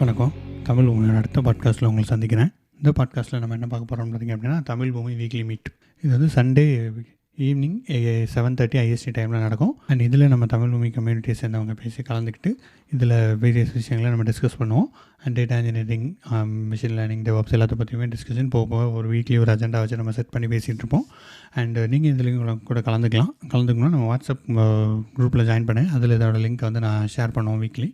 வணக்கம். தமிழ் பூமியோட அடுத்த பாட்காஸ்ட்டில் உங்களை சந்திக்கிறேன். இந்த பாட்காஸ்ட்டில் நம்ம என்ன பார்க்க போகிறோம் பார்த்திங்க அப்படின்னா, தமிழ் பூமி வீக்லி மீட். இது வந்து சண்டே ஈவினிங் 7:30 IST டைமில் நடக்கும். அண்ட் இதில் நம்ம தமிழ் பூமி கம்யூனிட்டியை சேர்ந்தவங்க பேசி கலந்துக்கிட்டு இதில் வேரியஸ் விஷயங்களை நம்ம டிஸ்கஸ் பண்ணுவோம். And data engineering, machine learning, DevOps எல்லாத்த பற்றியுமே டிஸ்கஷன் போக ஒரு வீக்லி ஒரு அஜெண்டா வச்சு நம்ம செட் பண்ணி பேசிகிட்டு இருப்போம். அண்ட் நீங்கள் இதுலேயும் கூட கலந்துக்கணும். நம்ம வாட்ஸ்அப் குரூப்பில் ஜாயின் பண்ணேன். அதில் இதோட லிங்க்கை வந்து நான் ஷேர் பண்ணுவோம் வீக்லி.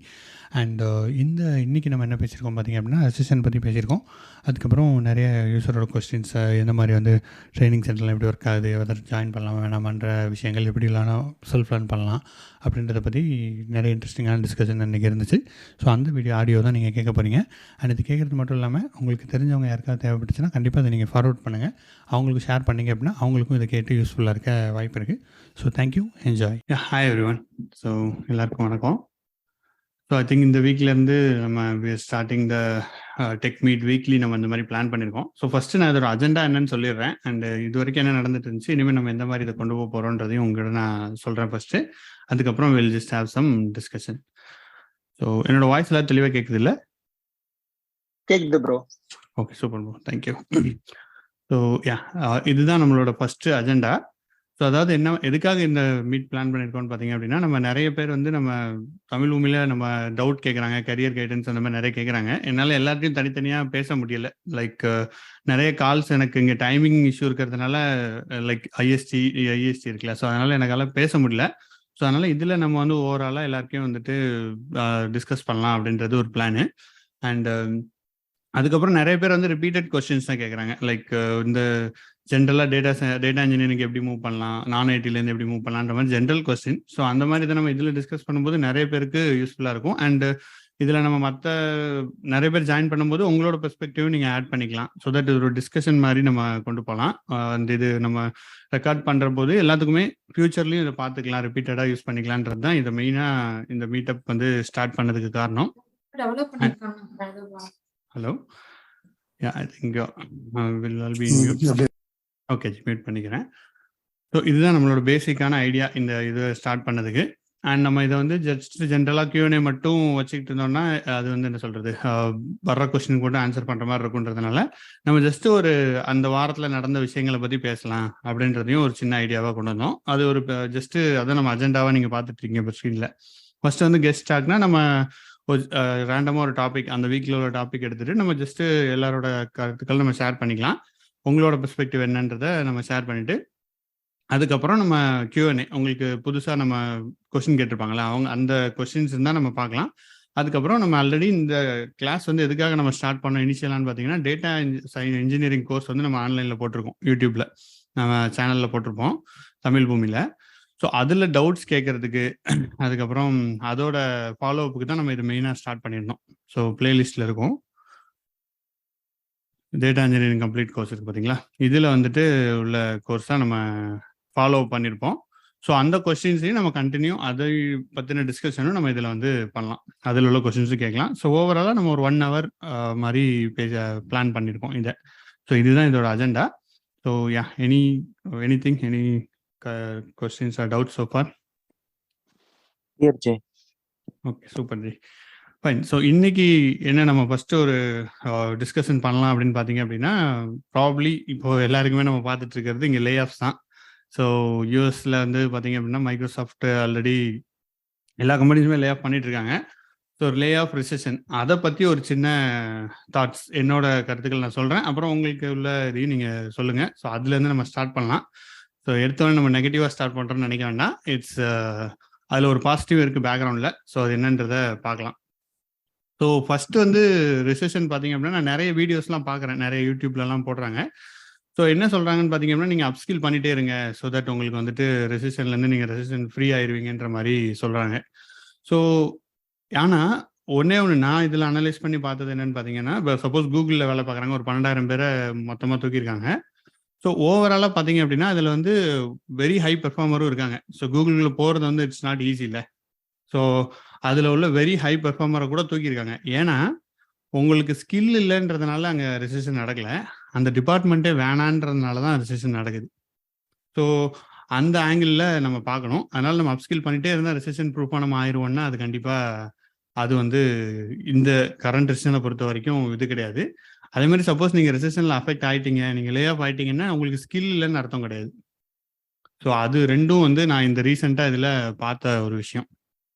அண்ட் இன்றைக்கி நம்ம என்ன பேசியிருக்கோம் பார்த்திங்க அப்படின்னா, அசிஸ்டன்ட் பற்றி பேசியிருக்கோம். அதுக்கப்புறம் நிறைய யூஸரோட கொஸ்டின்ஸ், எந்த மாதிரி வந்து ட்ரைனிங் சென்டரில் எப்படி ஒர்க் ஆகுது, வெதர் ஜாயின் பண்ணலாம் வேணாமன்ற விஷயங்கள், எப்படி இல்லைனா செல்ஃப் லேர்ன் பண்ணலாம் அப்படின்றத பற்றி நிறைய இன்ட்ரெஸ்டிங்கான டிஸ்கஷன் இன்றைக்கி இருந்துச்சு. ஸோ அந்த வீடியோ ஆடியோ தான் நீங்கள் கேட்க போகிறீங்க. அண்ட் இது கேட்குறது மட்டும் இல்லாமல் உங்களுக்கு தெரிஞ்சவங்க யாருக்காவது தேவைப்பட்டுச்சுன்னா கண்டிப்பாக அதை நீங்கள் ஃபார்வர்ட் பண்ணுங்கள். அவங்களுக்கு ஷேர் பண்ணிங்க அப்படின்னா அவங்களுக்கும் இதை கேட்டு யூஸ்ஃபுல்லாக இருக்க வாய்ப்பு இருக்குது. So thank you, enjoy. Hi everyone. So எல்லாருக்கும் வணக்கம். ஸோ ஐ திங்க் இந்த வீக்லேருந்து நம்ம starting the tech meet weekly நம்ம இந்த மாதிரி பிளான் பண்ணியிருக்கோம். ஸோ ஃபஸ்ட்டு நான் இதோட அஜெண்டா என்னன்னு சொல்லிடுறேன். அண்ட் இது வரைக்கும் என்ன நடந்துட்டு இருந்துச்சு, இனிமேல் நம்ம எந்த மாதிரி இதை கொண்டு போக போகிறோன்றதையும் உங்கள்கிட்ட நான் சொல்கிறேன் ஃபஸ்ட்டு. அதுக்கப்புறம் will just have some discussion. So என்னோட வாய்ஸ் எல்லாம் தெளிவாக கேட்குது இல்லை? கேக்குது bro. Okay, super bro, thank you. So இதுதான் நம்மளோட ஃபஸ்ட்டு அஜெண்டா. ஸோ அதாவது எதுக்காக இந்த மீட் பிளான் பண்ணியிருக்கோம்னு பார்த்தீங்க அப்படின்னா, நம்ம நிறைய பேர் வந்து நம்ம தமிழ் பூமியில் நம்ம டவுட் கேட்குறாங்க, கரியர் கைடன்ஸ் அந்த மாதிரி நிறைய கேட்குறாங்க. என்னால் எல்லாத்தையும் தனித்தனியாக பேச முடியல. லைக் நிறைய கால்ஸ் எனக்கு இங்கே டைமிங் இஷ்யூ இருக்கிறதுனால, லைக் ஐஎஸ்டி இருக்குல்ல, ஸோ அதனால் எனக்கால பேச முடியல. ஸோ அதனால் இதில் நம்ம வந்து ஓவராலாக எல்லாருக்கையும் வந்துட்டு டிஸ்கஸ் பண்ணலாம் அப்படின்றது ஒரு பிளானு. அண்ட் அதுக்கப்புறம் நிறைய பேர் வந்து ரிப்பீட்டட் கொஸ்டின்ஸ் தான் கேட்குறாங்க. லைக் இந்த ஜென்ரலாக டேட்டா இன்ஜினியரிங் எப்படி மூவ் பண்ணலாம், நான் ஐடிலேருந்து எப்படி மூவ் பண்ணலான்ற மாதிரி ஜென்ரல் கொஸ்டின். ஸோ அந்த மாதிரி தான் நம்ம இதில் டிஸ்கஸ் பண்ணும்போது நிறைய பேருக்கு யூஸ்ஃபுல்லாக இருக்கும். அண்ட் இதில் நம்ம மற்ற நிறைய பேர் ஜாயின் பண்ணும்போது உங்களோட பெர்ஸ்பெக்டிவ் நீங்கள் ஆட் பண்ணிக்கலாம். ஸோ தட் இது ஒரு டிஸ்கஷன் மாதிரி நம்ம கொண்டு போகலாம். அந்த இது நம்ம ரெக்கார்ட் பண்ணுற போது எல்லாத்துக்குமே ஃபியூச்சர்லையும் இதை பார்த்துக்கலாம், ரிப்பீட்டடாக யூஸ் பண்ணிக்கலான்றது தான் இதை மெயினாக இந்த மீட்டப் வந்து ஸ்டார்ட் பண்ணதுக்கு காரணம். Hello, I think will all B okay, meet பண்ணிக்கிறேன். ஸோ இதுதான் நம்மளோட பேசிக்கான ஐடியா இந்த இதை ஸ்டார்ட் பண்ணதுக்கு. அண்ட் நம்ம இதை வந்து ஜஸ்ட் ஜென்ரலாக Q&A மட்டும் வச்சுக்கிட்டு இருந்தோம்னா அது வந்து என்ன சொல்கிறது, வர்ற கொஸ்டின் கூட ஆன்சர் பண்ணுற மாதிரி இருக்குன்றதுனால நம்ம ஜஸ்ட்டு ஒரு அந்த வாரத்தில் நடந்த விஷயங்களை பற்றி பேசலாம் அப்படின்றதையும் ஒரு சின்ன ஐடியாவாக கொண்டு வந்தோம். அது ஒரு ஜஸ்ட்டு அதான் நம்ம அஜெண்டாவாக நீங்கள் பார்த்துட்ருக்கீங்க இப்போ ஸ்க்ரீனில். ஃபஸ்ட்டு வந்து கெஸ்ட் ஸ்டார்ட்னா நம்ம ஒரு ரேண்டமாக ஒரு டாபிக், அந்த வீக்கில் உள்ள டாபிக் எடுத்துகிட்டு நம்ம ஜஸ்ட்டு எல்லாரோட கருத்துக்கள் நம்ம ஷேர் பண்ணிக்கலாம். உங்களோட பெர்ஸ்பெக்டிவ் என்னன்றதை நம்ம ஷேர் பண்ணிவிட்டு அதுக்கப்புறம் நம்ம Q&A, உங்களுக்கு புதுசாக நம்ம கொஸ்டின் கேட்டிருப்பாங்களா, அவங்க அந்த கொஸ்டின்ஸ் இருந்தால் நம்ம பார்க்கலாம். அதுக்கப்புறம் நம்ம ஆல்ரெடி இந்த கிளாஸ் வந்து எதுக்காக நம்ம ஸ்டார்ட் பண்ணோம் இனிஷியலான்னு பார்த்தீங்கன்னா, டேட்டா இன்ஜினியரிங் கோர்ஸ் வந்து நம்ம ஆன்லைனில் போட்டிருக்கோம், யூடியூப்பில் நம்ம சேனலில் போட்டிருப்போம் தமிழ் பூமியில். ஸோ அதில் டவுட்ஸ் கேட்குறதுக்கு அதுக்கப்புறம் அதோட ஃபாலோஅப்புக்கு தான் நம்ம இது மெயினாக ஸ்டார்ட் பண்ணியிருந்தோம். ஸோ பிளேலிஸ்ட்டில் இருக்கும், டேட்டா இன்ஜினியரிங் கம்ப்ளீட் கோர்ஸ் இருக்குது பார்த்தீங்களா, இதில் வந்துட்டு உள்ள கோர்ஸ் தான் நம்ம ஃபாலோ பண்ணியிருப்போம். ஸோ அந்த கொஸ்டின்ஸையும் நம்ம கண்டினியூ அதை பற்றின டிஸ்கஷனும் நம்ம இதில் வந்து பண்ணலாம், அதில் உள்ள கொஸ்டின்ஸும் கேட்கலாம். ஸோ ஓவராலாக நம்ம ஒரு 1 hour மாதிரி பிளான் பண்ணியிருக்கோம் இதை. ஸோ இதுதான் இதோட agenda. So anything, any questions or doubts so far? Here Jay. Okay, super Jay. Fine. So இன்னைக்கு என்ன நம்ம ஃபஸ்ட்டு ஒரு டிஸ்கஷன் பண்ணலாம் அப்படின்னு பார்த்தீங்க அப்படின்னா, ப்ராப்ளி இப்போ எல்லாருக்குமே நம்ம பார்த்துட்டு இருக்கிறது இங்கே லே ஆஃப்ஸ் தான். ஸோ யூஎஸில் வந்து பார்த்தீங்க அப்படின்னா மைக்ரோசாஃப்ட் ஆல்ரெடி எல்லா கம்பெனிஸுமே லே ஆஃப் பண்ணிட்டு இருக்காங்க. ஸோ லே ஆஃப் ரிசெஷன் அதை பற்றி ஒரு சின்ன தாட்ஸ், என்னோட கருத்துக்கள் நான் சொல்கிறேன். அப்புறம் உங்களுக்கு உள்ள இதையும் நீங்கள் சொல்லுங்கள். ஸோ அதுலேருந்து நம்ம ஸ்டார்ட் பண்ணலாம். ஸோ எடுத்தோடனே நம்ம நெகட்டிவாக ஸ்டார்ட் பண்ணுறோம்னு நினைக்க வேண்டாம். இட்ஸ் அதில் ஒரு பாசிட்டிவ் இருக்குது பேக்ரவுண்டில். ஸோ அது என்னன்றதை பார்க்கலாம். ஸோ ஃபஸ்ட்டு வந்து ரிசெஷன் பார்த்தீங்க அப்படின்னா, நான் நிறைய வீடியோஸ்லாம் பார்க்குறேன், நிறைய யூடியூப்லலாம் போடுறாங்க. ஸோ என்ன சொல்கிறாங்கன்னு பார்த்தீங்க அப்படின்னா, நீங்கள் அப்ஸ்கில் பண்ணிகிட்டே இருங்க, ஸோ தட் உங்களுக்கு வந்துட்டு ரெசிஷன்லேருந்து நீங்கள் ரெசிஷன் ஃப்ரீ ஆயிடுவீங்கன்ற மாதிரி சொல்கிறாங்க. ஸோ ஆனால் ஒன்று நான் இதில் அனலைஸ் பண்ணி பார்த்தது என்னென்னு பார்த்தீங்கன்னா, இப்போ சப்போஸ் கூகுளில் வேலை பார்க்குறாங்க, ஒரு 12,000 பேரை மொத்தமாக தூக்கியிருக்காங்க. ஸோ ஓவராலாக பார்த்தீங்க அப்படின்னா அதில் வந்து வெரி ஹை பெர்ஃபார்மரும் இருக்காங்க. ஸோ கூகுளில் போகிறது வந்து இட்ஸ் நாட் ஈஸி இல்லை. ஸோ அதில் உள்ள வெரி ஹை பெர்ஃபார்மரை கூட தூக்கியிருக்காங்க. ஏன்னா உங்களுக்கு ஸ்கில் இல்லைன்றதுனால அங்கே ரெசிஷன் நடக்கலை, அந்த டிபார்ட்மெண்ட்டே வேணான்றதுனால தான் ரெசிஷன் நடக்குது. ஸோ அந்த ஆங்கிளில் நம்ம பார்க்கணும். அதனால் நம்ம அப்ஸ்கில் பண்ணிகிட்டே இருந்தால் ரெசிஷன் ப்ரூஃபாக நம்ம ஆயிடுவோம்னா அது கண்டிப்பாக அது வந்து இந்த கரண்ட் ரெசிஷனை பொறுத்த வரைக்கும் இது கிடையாது. அதே மாதிரி சப்போஸ் நீங்கள் ரெசிஷனில் அஃபெக்ட் ஆகிட்டீங்க, நீங்கள் லே ஆஃப் ஆகிட்டீங்கன்னா உங்களுக்கு ஸ்கில் இல்லைன்னு அர்த்தம் கிடையாது. ஸோ அது ரெண்டும் வந்து நான் இந்த ரீசெண்டாக இதில் பார்த்த ஒரு விஷயம்.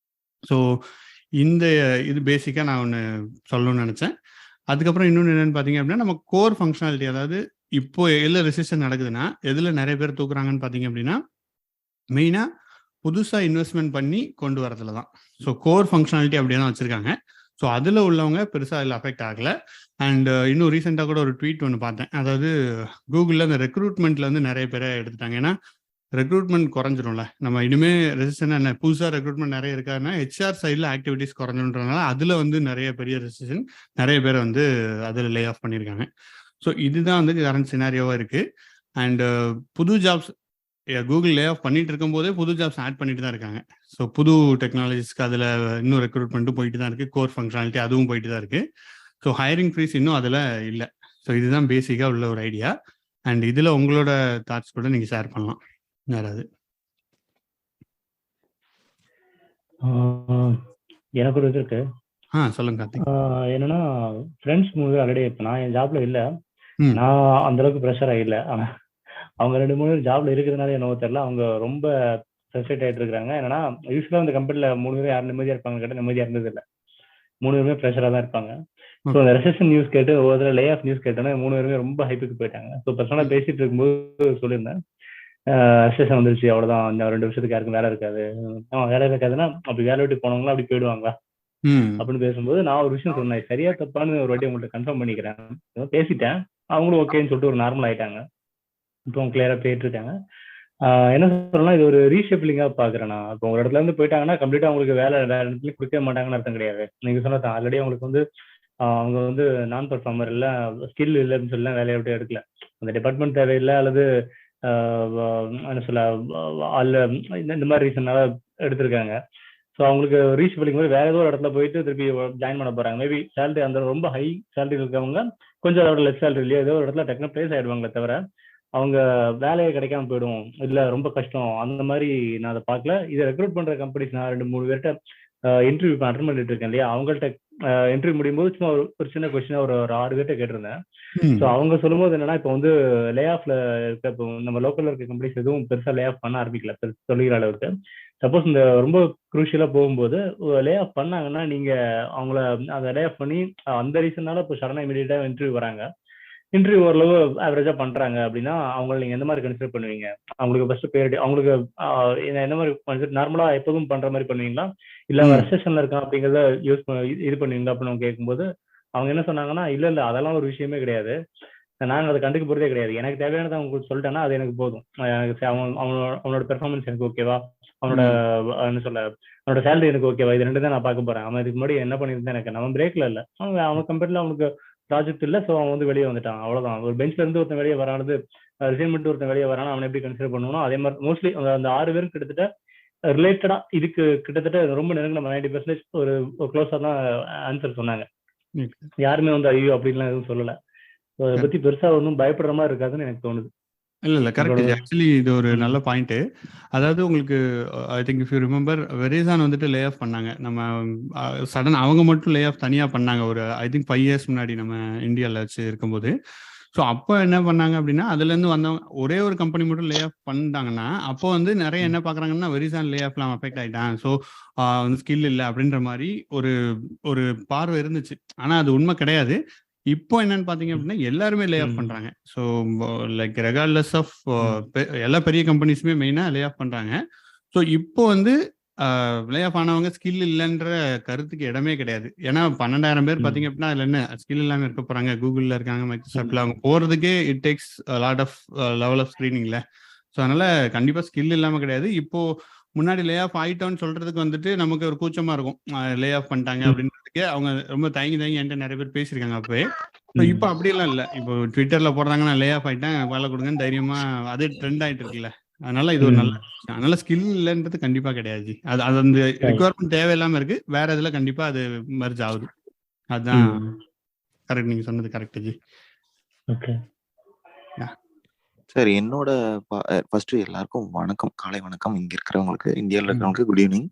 ஸோ இந்த இது பேசிக்காக நான் ஒன்று சொல்லணும்னு நினச்சேன். அதுக்கப்புறம் இன்னொன்று என்னென்னு பார்த்தீங்க அப்படின்னா, நம்ம கோர் ஃபங்க்ஷனாலிட்டி, அதாவது இப்போ எதில் ரெசிஷன் நடக்குதுன்னா எதில் நிறைய பேர் தூக்குறாங்கன்னு பார்த்தீங்க அப்படின்னா, மெயினாக புதுசாக இன்வெஸ்ட்மெண்ட் பண்ணி கொண்டு வரதுல தான். ஸோ கோர் ஃபங்க்ஷனாலிட்டி அப்படியே தான் வச்சுருக்காங்க. ஸோ அதில் உள்ளவங்க பெருசாக அதில் அஃபெக்ட் ஆகலை. அண்ட் இன்னும் ரீசெண்டாக கூட ஒரு ட்வீட் ஒன்று பார்த்தேன். அதாவது கூகுளில் அந்த ரெக்ரூட்மெண்ட்டில் வந்து நிறைய பேரை எடுத்துட்டாங்க. ஏன்னா ரெக்ரூட்மெண்ட் குறைஞ்சிரும்ல. நம்ம இனிமேல் ரெசிஷன் என்ன புதுசாக ரெக்ரூட்மெண்ட் நிறைய இருக்காருன்னா ஹெச்ஆர் சைடில் ஆக்டிவிட்டிஸ் குறைஞ்சின்றதுனால அதில் வந்து நிறைய பெரிய ரெசிஷன், நிறைய பேரை வந்து அதில் லே ஆஃப் பண்ணியிருக்காங்க. ஸோ இதுதான் வந்து கரண்ட் சினாரியோவாக இருக்குது. அண்டு புது ஜாப்ஸ் கூகுள் லே ஆஃப் பண்ணிட்டு இருக்கும்போதே புது ஜாப்ஸ் ஆட் பண்ணிட்டு தான் இருக்காங்க. ஸோ புது டெக்னாலஜிஸ்க்கு அதில் இன்னும் ரெக்ரூட்மெண்ட்டும் போயிட்டு தான் இருக்குது. கோர் ஃபங்க்ஷனாலிட்டி அதுவும் போயிட்டு தான் இருக்குது. ஸோ ஹையரிங் ஃப்ரீஸ் இன்னும் அதில் இல்லை. ஸோ இதுதான் பேசிக்காக உள்ள ஒரு ஐடியா. அண்ட் இதில் உங்களோட தாட்ஸ் கூட நீங்கள் ஷேர் பண்ணலாம். யாராவது? எனக்கு ஒரு இது இருக்கு. சொல்லுங்க கார்த்திக். என்னன்னா ஃப்ரெண்ட்ஸ் மூவி ஆல்ரெடி இப்போ நான் என் ஜாப்ல இல்லை, நான் அந்த அளவுக்கு ப்ரெஷராக இல்லை. ஆனால் அவங்க 2-3 பேர் ஜாப்ல இருக்கிறதுனால என்னவோ தெரியல, அவங்க ரொம்ப ஃப்ரஸ்ட்ரேட் ஆகிட்டு இருக்காங்க. என்னன்னா யூஸ்வலாக அந்த கம்பெனியில் 3 பேர் யாரும் நிம்மதியாக இருப்பாங்க கேட்டால் நிம்மதியாக இருந்தது இல்லை. 3 பேருமே ப்ரெஷராக தான் இருப்பாங்க. ஸோ அந்த ரெசெஷன் நியூஸ் கேட்டு ஒவ்வொரு லே ஆஃப் நியூஸ் கேட்டோன்னா 3 பேருமே ரொம்ப ஹைப்புக்கு போயிட்டாங்க. ஸோ பர்சனலாக பேசிட்டு இருக்கும்போது சொல்லியிருந்தேன், ரெசெஷன் வந்துருச்சு, அவ்வளோதான், இந்த 2 வருஷத்துக்கு யாருக்கும் வேலை இருக்காது. வேலை இருக்காதுன்னா அப்படி வேலை விட்டு போனவங்களா அப்படி போயிடுவாங்களா அப்படின்னு பேசும்போது நான் ஒரு விஷயம் சொன்னேன், சரியா தப்பான்னு ஒரு வாட்டி உங்கள்கிட்ட கன்ஃபார்ம் பண்ணிக்கிறேன். பேசிட்டேன், அவங்களும் ஓகேன்னு சொல்லிட்டு ஒரு நார்மல் ஆயிட்டாங்க. இப்போ கிளியரா போயிட்டு இருக்காங்க. என்ன சொல்லலாம், இது ஒரு ரீஷெப்லிங்கா பாக்குறேன் நான். இப்போ ஒரு இடத்துல இருந்து போயிட்டாங்கன்னா கம்ப்ளீட்டா அவங்களுக்கு வேலை வேற இடத்துல கொடுக்க மாட்டாங்கன்னு அர்த்தம் கிடையாது. நீங்க சொன்னது ஆல்ரெடி அவங்களுக்கு வந்து அவங்க வந்து நான் பர்ஃபார்மர் இல்லை, ஸ்கில் இல்லைன்னு சொல்லலாம், வேலையை விட்டு எடுக்கல. அந்த டிபார்ட்மெண்ட் தேவையில்லை அல்லது என்ன சொல்ல இந்த மாதிரி ரீசன்னால எடுத்திருக்காங்க. ஸோ அவங்களுக்கு ரீஷெப்லிங் மாதிரி வேற ஏதோ ஒரு இடத்துல போயிட்டு திருப்பி ஜாயின் பண்ண போறாங்க. மேபி சேலரி அந்த ரொம்ப ஹை சேலரி இருக்கவங்க கொஞ்சம் அதோட லெஸ் சேலரி இல்லையா ஏதோ ஒரு இடத்துல டக்குனு பிளேஸ் ஆயிடுவாங்களே தவிர அவங்க வேலையை கிடைக்காம போயிடும், இல்லை ரொம்ப கஷ்டம், அந்த மாதிரி நான் அதை பார்க்கல. இதை ரெக்ரூட் பண்ற கம்பெனிஸ் நான் 2-3 பேர்கிட்ட இன்டர்வியூ அட்டன் பண்ணிட்டு இருக்கேன் இல்லையா, அவங்கள்ட்ட இன்டர்வியூ முடியும் போது சும்மா ஒரு சின்ன கொஸ்டினா ஒரு 6 பேர்கிட்ட கேட்டிருந்தேன். ஸோ அவங்க சொல்லும் போது என்னன்னா, இப்போ வந்து லே ஆஃப்ல இருக்க இப்போ நம்ம லோக்கல்ல இருக்க கம்பெனிஸ் எதுவும் பெருசா லே ஆஃப் பண்ண ஆரம்பிக்கல சொல்லிக்கிற அளவுக்கு. சப்போஸ் இந்த ரொம்ப குரூஷியலா போகும்போது லே ஆஃப் பண்ணாங்கன்னா நீங்க அவங்கள அதை லே ஆஃப் பண்ணி அந்த ரீசனால இப்போ சடனா இமீடியட்டா இன்டர்வியூ வராங்க, இன்டர்வியூ ஓரளவு ஆவரேஜா பண்றாங்க அப்படின்னா அவங்களை நீங்க எந்த மாதிரி கன்சிடர் பண்ணுவீங்க? அவங்களுக்கு ஃபர்ஸ்ட் பேரிட்டி அவங்களுக்கு என்ன மாதிரி நார்மலா எப்போதும் பண்ற மாதிரி பண்ணுவீங்களா, இல்ல ரெசெஷன்ல இருக்கான் அப்படிங்கிறத யூஸ் இது பண்ணுவீங்களா அப்படின்னு கேட்கும்போது அவங்க என்ன சொன்னாங்கன்னா, இல்ல இல்ல அதெல்லாம் ஒரு விஷயமே கிடையாது, நாங்க அதை கண்டுக்க போறதே கிடையாது, எனக்கு தேவையானதை அவங்க சொல்லிட்டேன்னா அது எனக்கு போதும், எனக்கு அவனோட பெர்ஃபார்மன்ஸ் எனக்கு ஓகேவா, அவனோட என்ன சொல்ல அவனோட சேலரி எனக்கு ஓகேவா, இது 2 தான் நான் பார்க்க போறேன். அவன் இதுக்கு முன்னாடி என்ன பண்ணியிருந்தேன் எனக்கு அவன் பிரேக்ல இல்லை, அவன் கம்பெனில அவனுக்கு ப்ராஜெக்ட் இல்லை, ஸோ அவன் வந்து வெளியே வந்துட்டான், அவ்வளோதான். ஒரு பெஞ்ச்ல இருந்து ஒருத்தன் வெளியே வரானது ரிசைன்மெண்ட் ஒருத்தன் வெளியே வரானா அவனை எப்படி கன்சிடர் பண்ணணும், அதே மாதிரி மோஸ்ட்லி அந்த 6 பேரும் கிட்டத்தட்ட ரிலேட்டடா இதுக்கு கிட்டத்தட்ட ரொம்ப நெருங்கின 90% ஒரு க்ளோஸா தான் ஆன்சர் சொன்னாங்க. யாருமே வந்து ஐயோ அப்படின்லாம் எதுவும் சொல்லலை. அதை பத்தி பெருசா ஒன்றும் பயப்படுற மாதிரி இருக்காதுன்னு எனக்கு தோணுது. இல்லை கரெக்ட். ஆக்சுவலி இது ஒரு நல்ல பாயிண்ட்டு. அதாவது உங்களுக்கு I think if you remember Verizon வந்துட்டு லே ஆஃப் பண்ணாங்க. நம்ம சடன் அவங்க மட்டும் லே ஆஃப் தனியாக பண்ணாங்க ஒரு ஐ திங்க் 5 years முன்னாடி நம்ம இந்தியாவில் வச்சு இருக்கும்போது. ஸோ அப்போ என்ன பண்ணாங்க அப்படின்னா, அதுலேருந்து வந்தவங்க ஒரே ஒரு கம்பெனி மட்டும் லே ஆஃப் பண்ணிட்டாங்கன்னா அப்போ வந்து நிறைய என்ன பார்க்குறாங்கன்னா வெரிசான் லே ஆஃப்லாம் அஃபெக்ட் ஆகிட்டான், ஸோ வந்து ஸ்கில் இல்லை அப்படின்ற மாதிரி ஒரு பார்வை இருந்துச்சு. ஆனால் அது உண்மை கிடையாது. இப்போ என்னன்னு பாத்தீங்க அப்படின்னா எல்லாருமே லே ஆஃப் பண்றாங்க. ஸோ லைக் ரெகார்ட்லெஸ் ஆஃப் எல்லா பெரிய கம்பெனிஸுமே மெயினா லே ஆஃப் பண்றாங்க. ஸோ இப்போ வந்து லே ஆஃப் ஆனவங்க ஸ்கில் இல்லைன்ற கருத்துக்கு இடமே கிடையாது. ஏன்னா 12,000 பேர் பாத்தீங்க அப்படின்னா அதுல என்ன ஸ்கில் இல்லாம இருக்க போறாங்க, கூகுள்ல இருக்காங்க, மைக்ரோசாஃப்ட்ல, அவங்க போறதுக்கே it takes lot of level of ஸ்கிரீனிங்ல. ஸோ அதனால கண்டிப்பா ஸ்கில் இல்லாம கிடையாது. இப்போ முன்னாடி லே ஆஃப் ஆயிட்டோன்னு சொல்றதுக்கு வந்துட்டு நமக்கு ஒரு கூச்சமா இருக்கும், லே ஆஃப் பண்ணிட்டாங்க அப்படின்றதுக்கு அவங்க ரொம்ப தயங்கி என்கிட்ட நிறைய பேர் பேசியிருக்காங்க அப்பவே. ஸோ இப்போ அப்படியெல்லாம் இல்லை. இப்போ ட்விட்டர்ல போடுறாங்க நான் லே ஆஃப் ஆயிட்டேன் வேலை கொடுங்கன்னு தைரியமா அது ட்ரெண்ட் ஆயிட்டு இருக்குல்ல. அதனால இது ஒரு நல்ல விஷயம். அதனால ஸ்கில் இல்லைன்றது கண்டிப்பா கிடையாது. அது அந்த ரிக்குவயர்மெண்ட் தேவையில்லாம இருக்கு, வேற இதுல கண்டிப்பா அது மர்ஜ் ஆகுது. அதுதான் கரெக்ட், நீங்க சொன்னது கரெக்ட் ஜி. ஓகே சார், என்னோட ஃபர்ஸ்ட் எல்லாருக்கும் வணக்கம், காலை வணக்கம். இங்க இருக்கிறவங்களுக்கு, இந்தியாவில் இருக்கிறவங்களுக்கு குட் ஈவினிங்.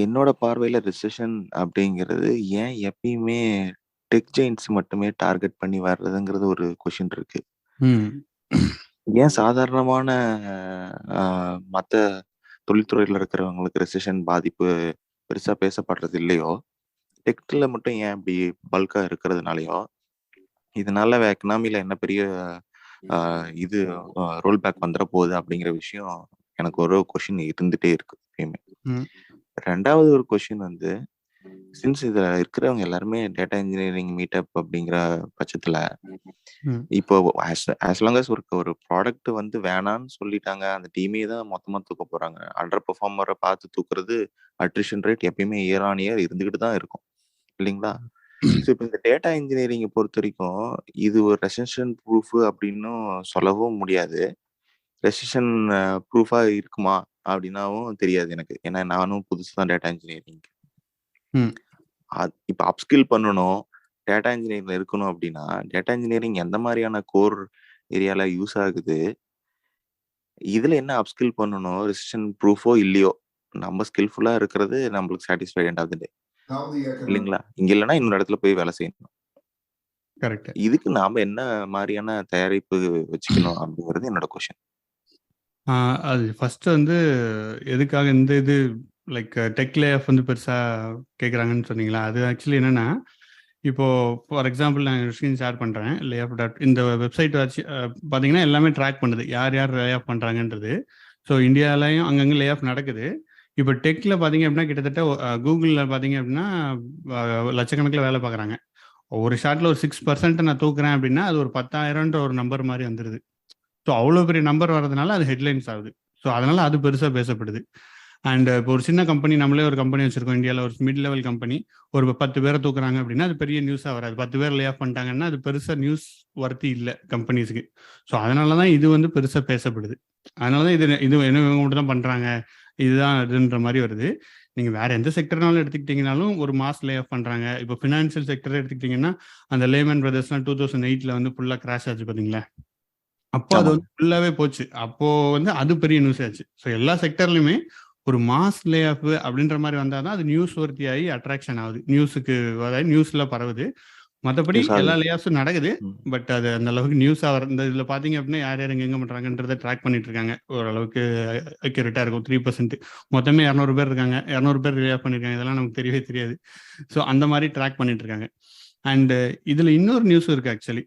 என்னோட பார்வையில ரிசெஷன் அப்படிங்கிறது ஏன் எப்பயுமே டெக் ஜெயின்ட்ஸ் மட்டுமே டார்கெட் பண்ணி வர்றதுங்கிறது ஒரு கொஷின் இருக்கு. ம் ஏன் சாதாரணமான மற்ற தொழில்துறையில் இருக்கிறவங்களுக்கு ரிசெஷன் பாதிப்பு பெருசா பேசப்படுறது இல்லையோ, டெக்ல மட்டும் ஏன் இப்படி பல்கா இருக்கிறதுனாலயோ, இதனால எக்கனாமில என்ன பெரிய இது ரோல் பேக் வந்துட போகுது அப்படிங்கிற விஷயம் எனக்கு ஒரு கொஷின் இருந்துட்டே இருக்கு எப்பயுமே. ம் ரெண்டாவது ஒரு கொஷின் வந்து, சின்ஸ் இதுல இருக்கிறவங்க எல்லாருமே டேட்டா இன்ஜினியரிங் மீட்டப் அப்படிங்கிற பட்சத்துல ம் இப்போ as long as ஒரு ப்ராடக்ட் வந்து வேணான்னு சொல்லிட்டாங்க, அந்த டீமே தான் மொத்தமா தூக்க போறாங்க. அண்டர் பெர்ஃபார்மரை பார்த்து தூக்குறது அட்ரிஷன் ரேட் எப்பயுமே இயர் ஆன் இயர் இருந்துகிட்டு தான் இருக்கும் இல்லைங்களா? ஸோ இப்போ இந்த டேட்டா இன்ஜினியரிங்கை பொறுத்த வரைக்கும் இது ஒரு ரெசிஷன் ப்ரூஃப் அப்படின்னும் சொல்லவும் முடியாது. ரெசிஷன் ப்ரூஃபா இருக்குமா அப்படின்னாவும் தெரியாது எனக்கு. ஏன்னா நானும் புதுசு தான் டேட்டா இன்ஜினியரிங். ம் இப்போ அப்ஸ்கில் பண்ணணும், டேட்டா இன்ஜினியரிங்ல இருக்கணும் அப்படின்னா, டேட்டா இன்ஜினியரிங் எந்த மாதிரியான கோர் ஏரியால யூஸ் ஆகுது, இதுல என்ன அப்ஸ்கில் பண்ணணும், ரெசிஷன் ப்ரூஃபோ இல்லையோ, நம்ம ஸ்கில்ஃபுல்லா இருக்கிறது நம்மளுக்கு சாட்டிஸ்ஃபைட் எண்ட் ஆஃப் தி டே இல்லைங்களா? இங்க இல்லைன்னா இன்னொரு இடத்துல போய் வேலை செய்யணும். கரெக்ட். இதுக்கு நாம என்ன மாதிரியான தயாரிப்பு வச்சுக்கணும் அப்படிங்கிறது என்னோட கொஸ்டின். அது ஃபர்ஸ்ட் வந்து எதுக்காக இந்த இது லைக் டெக் லே ஆஃப் வந்து பெருசாக கேட்குறாங்கன்னு சொன்னீங்களா? அது ஆக்சுவலி என்னென்னா, இப்போது ஃபார் எக்ஸாம்பிள் நான் ஸ்க்ரீன் ஷேர் பண்ணுறேன். லே ஆஃப் டாட் இந்த வெப்சைட் வச்சு பார்த்தீங்கன்னா எல்லாமே ட்ராக் பண்ணுது, யார் யார் லே ஆஃப் பண்ணுறாங்கன்றது. ஸோ இந்தியாவிலையும் அங்கங்கே லே ஆஃப் நடக்குது. இப்போ டெக்கில் பார்த்தீங்க அப்படின்னா கிட்டத்தட்ட கூகுளில் பார்த்தீங்க அப்படின்னா லட்சக்கணக்கில் வேலை பார்க்குறாங்க. ஒரு ஷார்ட்டில் ஒரு 6% நான் தூக்குறேன் அப்படின்னா அது ஒரு 10,000ன்ற ஒரு நம்பர் மாதிரி வந்துடுது. ஸோ அவ்வளோ பெரிய நம்பர் வர்றதுனால அது ஹெட்லைன்ஸ் ஆகுது. ஸோ அதனால அது பெருசாக பேசப்படுது. அண்ட் இப்போ ஒரு சின்ன கம்பெனி, நம்மளே ஒரு கம்பெனி வச்சிருக்கோம் இந்தியாவில், ஒரு மிட் லெவல் கம்பெனி, ஒரு 10 பேரை தூக்குறாங்க அப்படின்னா அது பெரிய நியூஸாக வராது. 10 பேர் லே ஆஃப் பண்ணிட்டாங்கன்னா அது பெருசாக நியூஸ் வர்த்தி இல்லை கம்பெனிஸுக்கு. ஸோ அதனால தான் இது வந்து பெருசாக பேசப்படுது. அதனால தான் இது என்ன இவங்க மட்டும் தான் பண்ணுறாங்க, இதுதான் இதுன்ற மாதிரி வருது. நீங்கள் வேற எந்த செக்டர்னாலும் எடுத்துக்கிட்டிங்கனாலும் ஒரு மாஸ் லே ஆஃப் பண்ணுறாங்க. இப்போ ஃபினான்ஷியல் செக்டர் எடுத்துக்கிட்டிங்கன்னா அந்த லேமன் பிரதர்ஸ்லாம் 2008 வந்து ஃபுல்லாக கிராஷ் ஆச்சு பார்த்தீங்களா? அப்போ அது வந்து ஃபுல்லாவே போச்சு. அப்போ வந்து அது பெரிய நியூஸ் ஆச்சு. ஸோ எல்லா செக்டர்லயுமே ஒரு மாஸ் லே ஆஃப் அப்படின்ற மாதிரி வந்தாதான் அது நியூஸ் வர்த்தி ஆகி அட்ராக்ஷன் ஆகுது, நியூஸுக்கு, அதாவது நியூஸ்ல பரவுது. மற்றபடி எல்லா லே ஆஃப்ஸும் நடக்குது, பட் அது அந்த அளவுக்கு நியூஸ் ஆகிற இந்த இதில் பார்த்தீங்க அப்படின்னா யார் யார் எங்க பண்றாங்கன்றதை ட்ராக் பண்ணிட்டு இருக்காங்க. ஓரளவுக்கு அக்யூரேட்டா இருக்கும். 3% மொத்தமே 200 பேர் இருக்காங்க, 200 பேர் லே ஆஃப் பண்ணிருக்காங்க. இதெல்லாம் நமக்கு தெரியவே தெரியாது. ஸோ அந்த மாதிரி ட்ராக் பண்ணிட்டு இருக்காங்க. அண்ட் இதுல இன்னொரு நியூஸ் இருக்கு ஆக்சுவலி.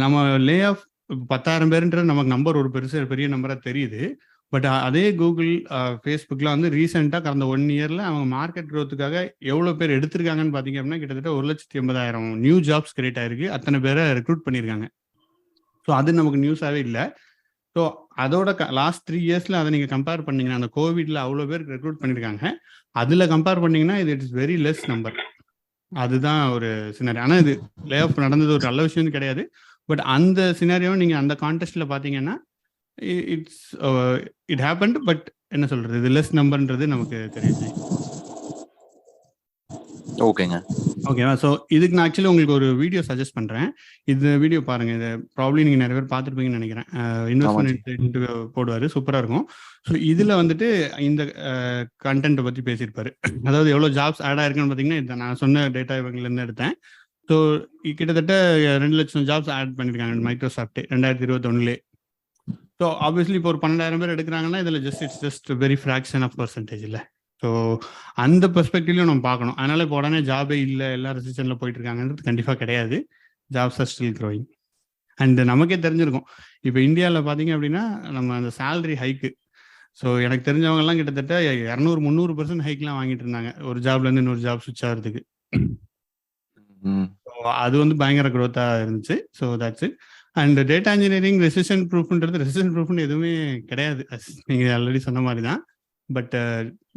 நம்ம லே ஆஃப் 10,000 பேருன்றது நமக்கு நம்பர் ஒரு பெரிய நம்பரா தெரியுது. பட் அதே கூகுள், ஃபேஸ்புக்ல வந்து ரீசெண்டாக கடந்த 1 இயர்ல அவங்க மார்க்கெட் க்ரோத்துக்காக எவ்வளோ பேர் எடுத்திருக்காங்கன்னு பார்த்தீங்க அப்படின்னா கிட்டத்தட்ட 1,80,000 நியூ ஜாப்ஸ் கிரியேட் ஆயிருக்கு. அத்தனை பேரை ரெக்ரூட் பண்ணியிருக்காங்க. ஸோ அது நமக்கு நியூஸாகவே இல்லை. ஸோ அதோட லாஸ்ட் 3 இயர்ஸ்ல அதை நீங்கள் கம்பேர் பண்ணீங்கன்னா, அந்த கோவிட்ல அவ்வளோ பேர் ரெக்ரூட் பண்ணியிருக்காங்க. அதில் கம்பேர் பண்ணீங்கன்னா இது இட்ஸ் வெரி லெஸ் நம்பர். அதுதான் ஒரு சினாரியோ. ஆனால் இது லே ஆஃப் நடந்தது ஒரு நல்ல விஷயம் கிடையாது. பட் அந்த சினாரியோவை நீங்கள் அந்த கான்டெஸ்ட்ல பார்த்தீங்கன்னா இட் ஹேப்பன்ட். பட் என்ன சொல்றது, இது லெஸ் நம்பர்ன்றது நமக்கு தெரியுது. ஓகேங்க, ஓகேவா? ஸோ இதுக்கு நான் ஆக்சுவலி உங்களுக்கு ஒரு வீடியோ சஜஸ்ட் பண்ணுறேன். இந்த வீடியோ பாருங்க. இதை ப்ராப்ளி நீங்கள் நிறைய பேர் பார்த்துருப்பீங்கன்னு நினைக்கிறேன். இன்வெஸ்ட்மெண்ட் போடுவார், சூப்பராக இருக்கும். ஸோ இதில் வந்துட்டு இந்த கண்டென்ட்டை பற்றி பேசியிருப்பாரு. அதாவது எவ்வளோ ஜாப்ஸ் ஆட் ஆயிருக்குன்னு பார்த்தீங்கன்னா இதை நான் சொன்ன டேட்டா இவங்கலேருந்து எடுத்தேன். ஸோ கிட்டத்தட்ட 2 லட்சம் ஜாப்ஸ் ஆட் பண்ணியிருக்காங்க மைக்ரோசாஃப்ட் 2021. ஸோ ஆப்வியஸ்லி இப்போ ஒரு 12,000 பேர் எடுக்கிறாங்கன்னா இதில் it's just very fraction of percentage இல்லை. ஸோ அந்த பெர்ஸ்பெக்டிவ்லையும் நம்ம பார்க்கணும். அதனால இப்போ உடனே ஜாபே இல்லை, எல்லா ரெசிஷனில் போயிட்டு இருக்காங்கன்றது கண்டிப்பாக கிடையாது. Jobs are still growing. And நமக்கே தெரிஞ்சிருக்கும், இப்போ இந்தியாவில் பார்த்தீங்க அப்படின்னா நம்ம அந்த சேலரி ஹைக்கு, ஸோ எனக்கு தெரிஞ்சவங்கலாம் கிட்டத்தட்ட 200-300% ஹைக்லாம் வாங்கிட்டு இருந்தாங்க ஒரு ஜாப்லேருந்து இன்னொரு ஜாப் ஸ்விட்ச் ஆகிறதுக்கு. அது வந்து பயங்கர க்ரோத்தாக இருந்துச்சு. So that's it. And data engineering recession ப்ரூஃப்னு எதுவுமே கிடையாது, நீங்கள் ஆல்ரெடி சொன்ன மாதிரி தான். பட்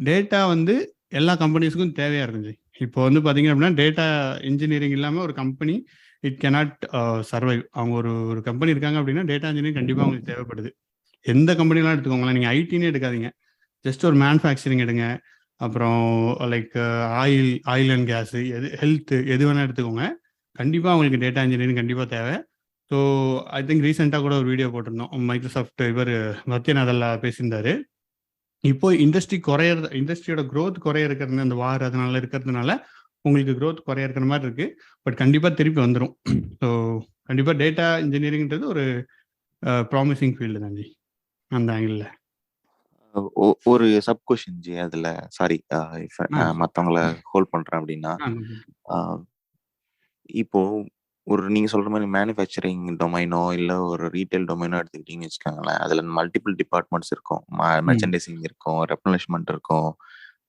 டேட்டா வந்து எல்லா கம்பெனிஸுக்கும் தேவையாக இருந்துச்சு. இப்போ வந்து பார்த்தீங்க அப்படின்னா டேட்டா இன்ஜினியரிங் இல்லாமல் ஒரு கம்பெனி இட் கேனாட் சர்வைவ். அவங்க ஒரு கம்பெனி இருக்காங்க அப்படின்னா டேட்டா இன்ஜினியரிங் கண்டிப்பாக அவங்களுக்கு தேவைப்படுது. எந்த கம்பெனிலாம் எடுத்துக்கோங்களேன், நீங்கள் ஐடினே எடுக்காதீங்க, ஜஸ்ட் ஒரு மேனுஃபேக்சரிங் எடுங்க, அப்புறம் like oil and case, health, எது வேணால் எடுத்துக்கோங்க, கண்டிப்பாக அவங்களுக்கு டேட்டா இன்ஜினியரிங் கண்டிப்பாக தேவை. ஸோ ஐ திங்க் ரீசெண்டாக கூட ஒரு வீடியோ போட்டிருந்தோம், மைக்ரோசாஃப்ட் இவர் சத்யநாதல்லா பேசியிருந்தாரு. இப்போ இண்டஸ்ட்ரியோட க்ரோத் குறைய இருக்கிறது, அந்த வார் அதனால இருக்கிறதுனால உங்களுக்கு க்ரோத் குறைய இருக்கிற மாதிரி இருக்கு. பட் கண்டிப்பாக திருப்பி வந்துடும். ஸோ கண்டிப்பாக டேட்டா இன்ஜினியரிங்கிறது ஒரு ப்ராமிசிங் ஃபீல்டு தான் ஜி அந்த ஆங்கிளில். ஒரு சப் கொஷின் ஜி அதில், சாரி மற்றவங்கள ஹோல்ட் பண்ணுறேன் அப்படின்னா, இப்போ ஒரு நீங்கள் சொல்கிற மாதிரி மேனுஃபேக்சரிங் டொமைனோ இல்லை ஒரு ரீட்டைல் டொமைனோ எடுத்துக்கிட்டிங்கன்னு வச்சுக்கோங்களேன். அதில் மல்டிபிள் டிபார்ட்மெண்ட்ஸ் இருக்கும். மெர்ச்சன்டைசிங் இருக்கும், ரெப்ளனிஷ்மெண்ட் இருக்கும்,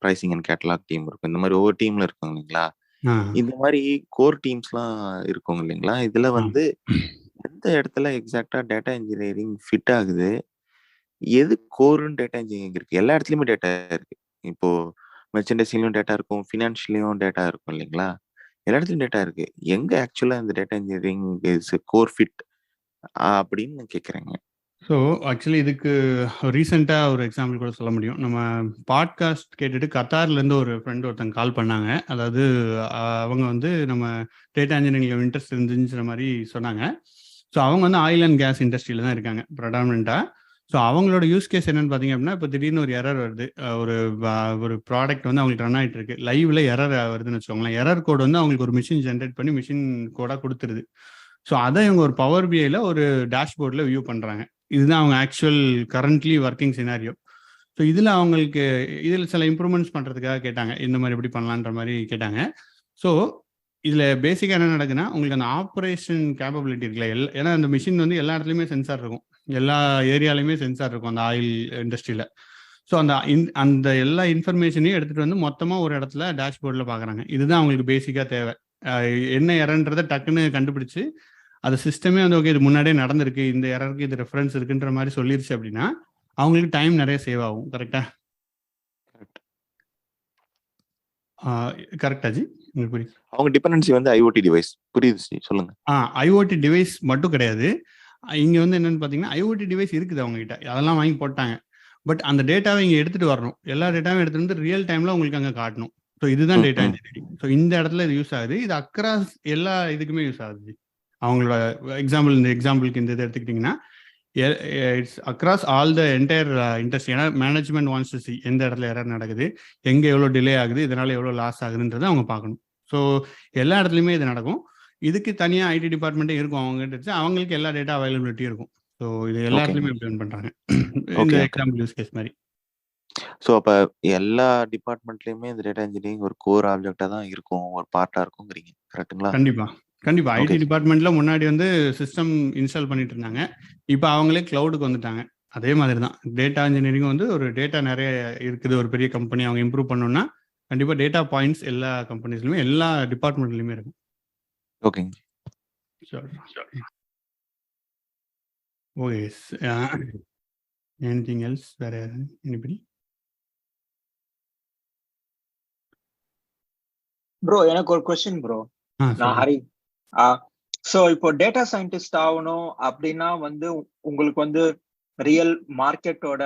ப்ரைசிங் அண்ட் கேட்டலாக் டீம் இருக்கும். இந்த மாதிரி ஒவ்வொரு டீமில் இருக்கும் இல்லைங்களா? இந்த மாதிரி கோர் டீம்ஸ்லாம் இருக்கும் இல்லைங்களா? இதில் வந்து எந்த இடத்துல எக்ஸாக்டாக டேட்டா இன்ஜினியரிங் ஃபிட் ஆகுது? எது கோருன்னு டேட்டா இன்ஜினியரிங் இருக்குது? எல்லா இடத்துலையுமே டேட்டா இருக்குது. இப்போது மெர்ச்சன்டைசிங்லையும் டேட்டா இருக்கும், ஃபினான்ஷியலையும் டேட்டா இருக்கும் இல்லைங்களா? எல்லா இடத்துலையும் டேட்டா இருக்கு. எங்க ஆக்சுவலா இந்த data engineering is core fit அப்படின்னு நான் கேட்குறேங்க. ஸோ ஆக்சுவலி இதுக்கு ரீசெண்டாக ஒரு எக்ஸாம்பிள் கூட சொல்ல முடியும். நம்ம பாட்காஸ்ட் கேட்டுட்டு கத்தார்லேருந்து ஒரு ஃப்ரெண்ட் ஒருத்தங்க கால் பண்ணாங்க. அதாவது அவங்க வந்து நம்ம டேட்டா இன்ஜினியரிங்கில் இன்ட்ரெஸ்ட் இருந்துச்சுன்ற மாதிரி சொன்னாங்க. ஸோ அவங்க வந்து ஆயில் அண்ட் கேஸ் இண்டஸ்ட்ரியில் தான் இருக்காங்க ப்ரடாமினண்ட்டாக. ஸோ அவங்களோட யூஸ் கேஸ் என்னன்னு பார்த்தீங்க அப்படின்னா, இப்போ திடீர்னு ஒரு எரர் வருது. ஒரு ப்ராடக்ட் வந்து அவங்களுக்கு ரன் ஆகிட்டு இருக்கு, லைவ்ல எரர் வருதுன்னு வச்சுக்கோங்களேன். எரர் கோட் வந்து அவங்களுக்கு ஒரு மிஷின் ஜென்ரேட் பண்ணி மிஷின் கோடாக கொடுத்துருது. ஸோ அதை இவங்க ஒரு பவர் பிஐல ஒரு டேஷ்போர்டில் வியூ பண்ணுறாங்க. இதுதான் அவங்க actual currently working scenario. So இதில் அவங்களுக்கு இதில் சில இம்ப்ரூவ்மெண்ட்ஸ் பண்ணுறதுக்காக கேட்டாங்க, இந்த மாதிரி எப்படி பண்ணலான்ற மாதிரி கேட்டாங்க. ஸோ இதில் பேசிக்காக என்ன நடக்குதுன்னா, உங்களுக்கு அந்த ஆப்ரேஷன் கேப்பபிலிட்டி இருக்குல்ல, ஏன்னா அந்த மிஷின் வந்து எல்லா இடத்துலையுமே சென்சார் இருக்கும், எல்லா ஏரியாலையுமே சென்சார் இருக்கும் அந்த ஆயில் இண்டஸ்ட்ரியில். ஸோ அந்த எல்லா இன்ஃபர்மேஷனையும் எடுத்துகிட்டு வந்து மொத்தமாக ஒரு இடத்துல டேஷ்போர்டில் பார்க்குறாங்க. இதுதான் அவங்களுக்கு பேசிக்காக தேவை. என்ன எரன்றதை டக்குன்னு கண்டுபிடிச்சு அது சிஸ்டமே வந்து ஓகே இது முன்னாடியே நடந்திருக்கு, இந்த எரருக்கு இது ரெஃபரன்ஸ் இருக்குன்ற மாதிரி சொல்லிருச்சு அப்படின்னா அவங்களுக்கு டைம் நிறைய சேவ் ஆகும். கரெக்டா? கரெக்டா ஜி? உங்களுக்கு புரியுது? அவங்க டிபெண்டன்சி வந்து ஐஓடி டிவைஸ். புரியுது, சொல்லுங்க. ஐஓடி டிவைஸ் மட்டும் கிடையாது. இங்க வந்து என்னன்னு பாத்தீங்கன்னா, ஐஓடி டிவைஸ் இருக்குது அவங்க கிட்ட, அதெல்லாம் வாங்கி போட்டாங்க. பட் அந்த டேட்டாவை இங்க எடுத்துட்டு வரணும். எல்லா டேட்டாவும் எடுத்துட்டு வந்து ரியல் டைம்ல உங்களுக்கு அங்க காட்டணும். ஸோ இதுதான் டேட்டா இன்ஜினியரிங். ஸோ இந்த இடத்துல இது யூஸ் ஆகுது. இது அக்ராஸ் எல்லா இதுக்குமே யூஸ் ஆகுது. அவங்களோட இந்த எக்ஸாம்பிளுக்கு இந்த இதை எடுத்துக்கிட்டிங்கன்னா, it's across all the entire industry. ஏன்னா மேனேஜ்மெண்ட் வாண்ட்ஸ் டு சி எந்த இடத்துல எரர் நடக்குது, எங்கே எவ்வளோ டிலே ஆகுது, இதனால எவ்வளோ லாஸ் ஆகுதுன்றதை அவங்க பார்க்கணும். ஸோ எல்லா இடத்துலையுமே இது நடக்கும். இதுக்கு தனியாக ஐடி டிபார்ட்மெண்ட்டே இருக்கும் அவங்ககிட்ட, அவங்களுக்கு எல்லா டேட்டா அவைலபிலிட்டி இருக்கும். ஸோ இது எல்லா இடத்துலையுமே இம்ப்ளிமெண்ட் பண்ணுறாங்க, இந்த எக்ஸாம்பிள் யூஸ் கேஸ் மாதிரி. ஸோ அப்போ எல்லா டிபார்ட்மெண்ட்லேயுமே இந்த டேட்டா இன்ஜினியரிங் ஒரு கோர் ஆப்ஜெக்டாக தான் இருக்கும், ஒரு பார்ட்டாக இருக்குங்கிறீங்க, கரெக்டுங்களா? கண்டிப்பா. ஐடி டிபார்ட்மெண்ட்ல முன்னாடி வந்து சிஸ்டம் இன்ஸ்டால் பண்ணிட்டு இருந்தாங்க. இப்போ அவங்களே கிளவுடுக்கு வந்துட்டாங்க. அதே மாதிரி தான் டேட்டா இன்ஜினியரிங் வந்து ஒரு டேட்டா நிறைய இருக்குது, ஒரு பெரிய கம்பெனி அவங்க இம்ப்ரூவ் பண்ணணும்னா கண்டிப்பா டேட்டா பாயிண்ட்ஸ் எல்லா கம்பெனிஸ்லயுமே எல்லா டிபார்ட்மெண்ட்லயுமே இருக்கும். ஓகேங்க. ஓகே. Anything else? வேற எனிபடி? ப்ரோ எனக்கு ஒரு क्वेश्चन ப்ரோ. நான் ஹரி. சோ இப்போ டேட்டா சயின்டிஸ்ட் ஆகணும் அப்படின்னா வந்து உங்களுக்கு வந்து ரியல் மார்க்கெட்டோட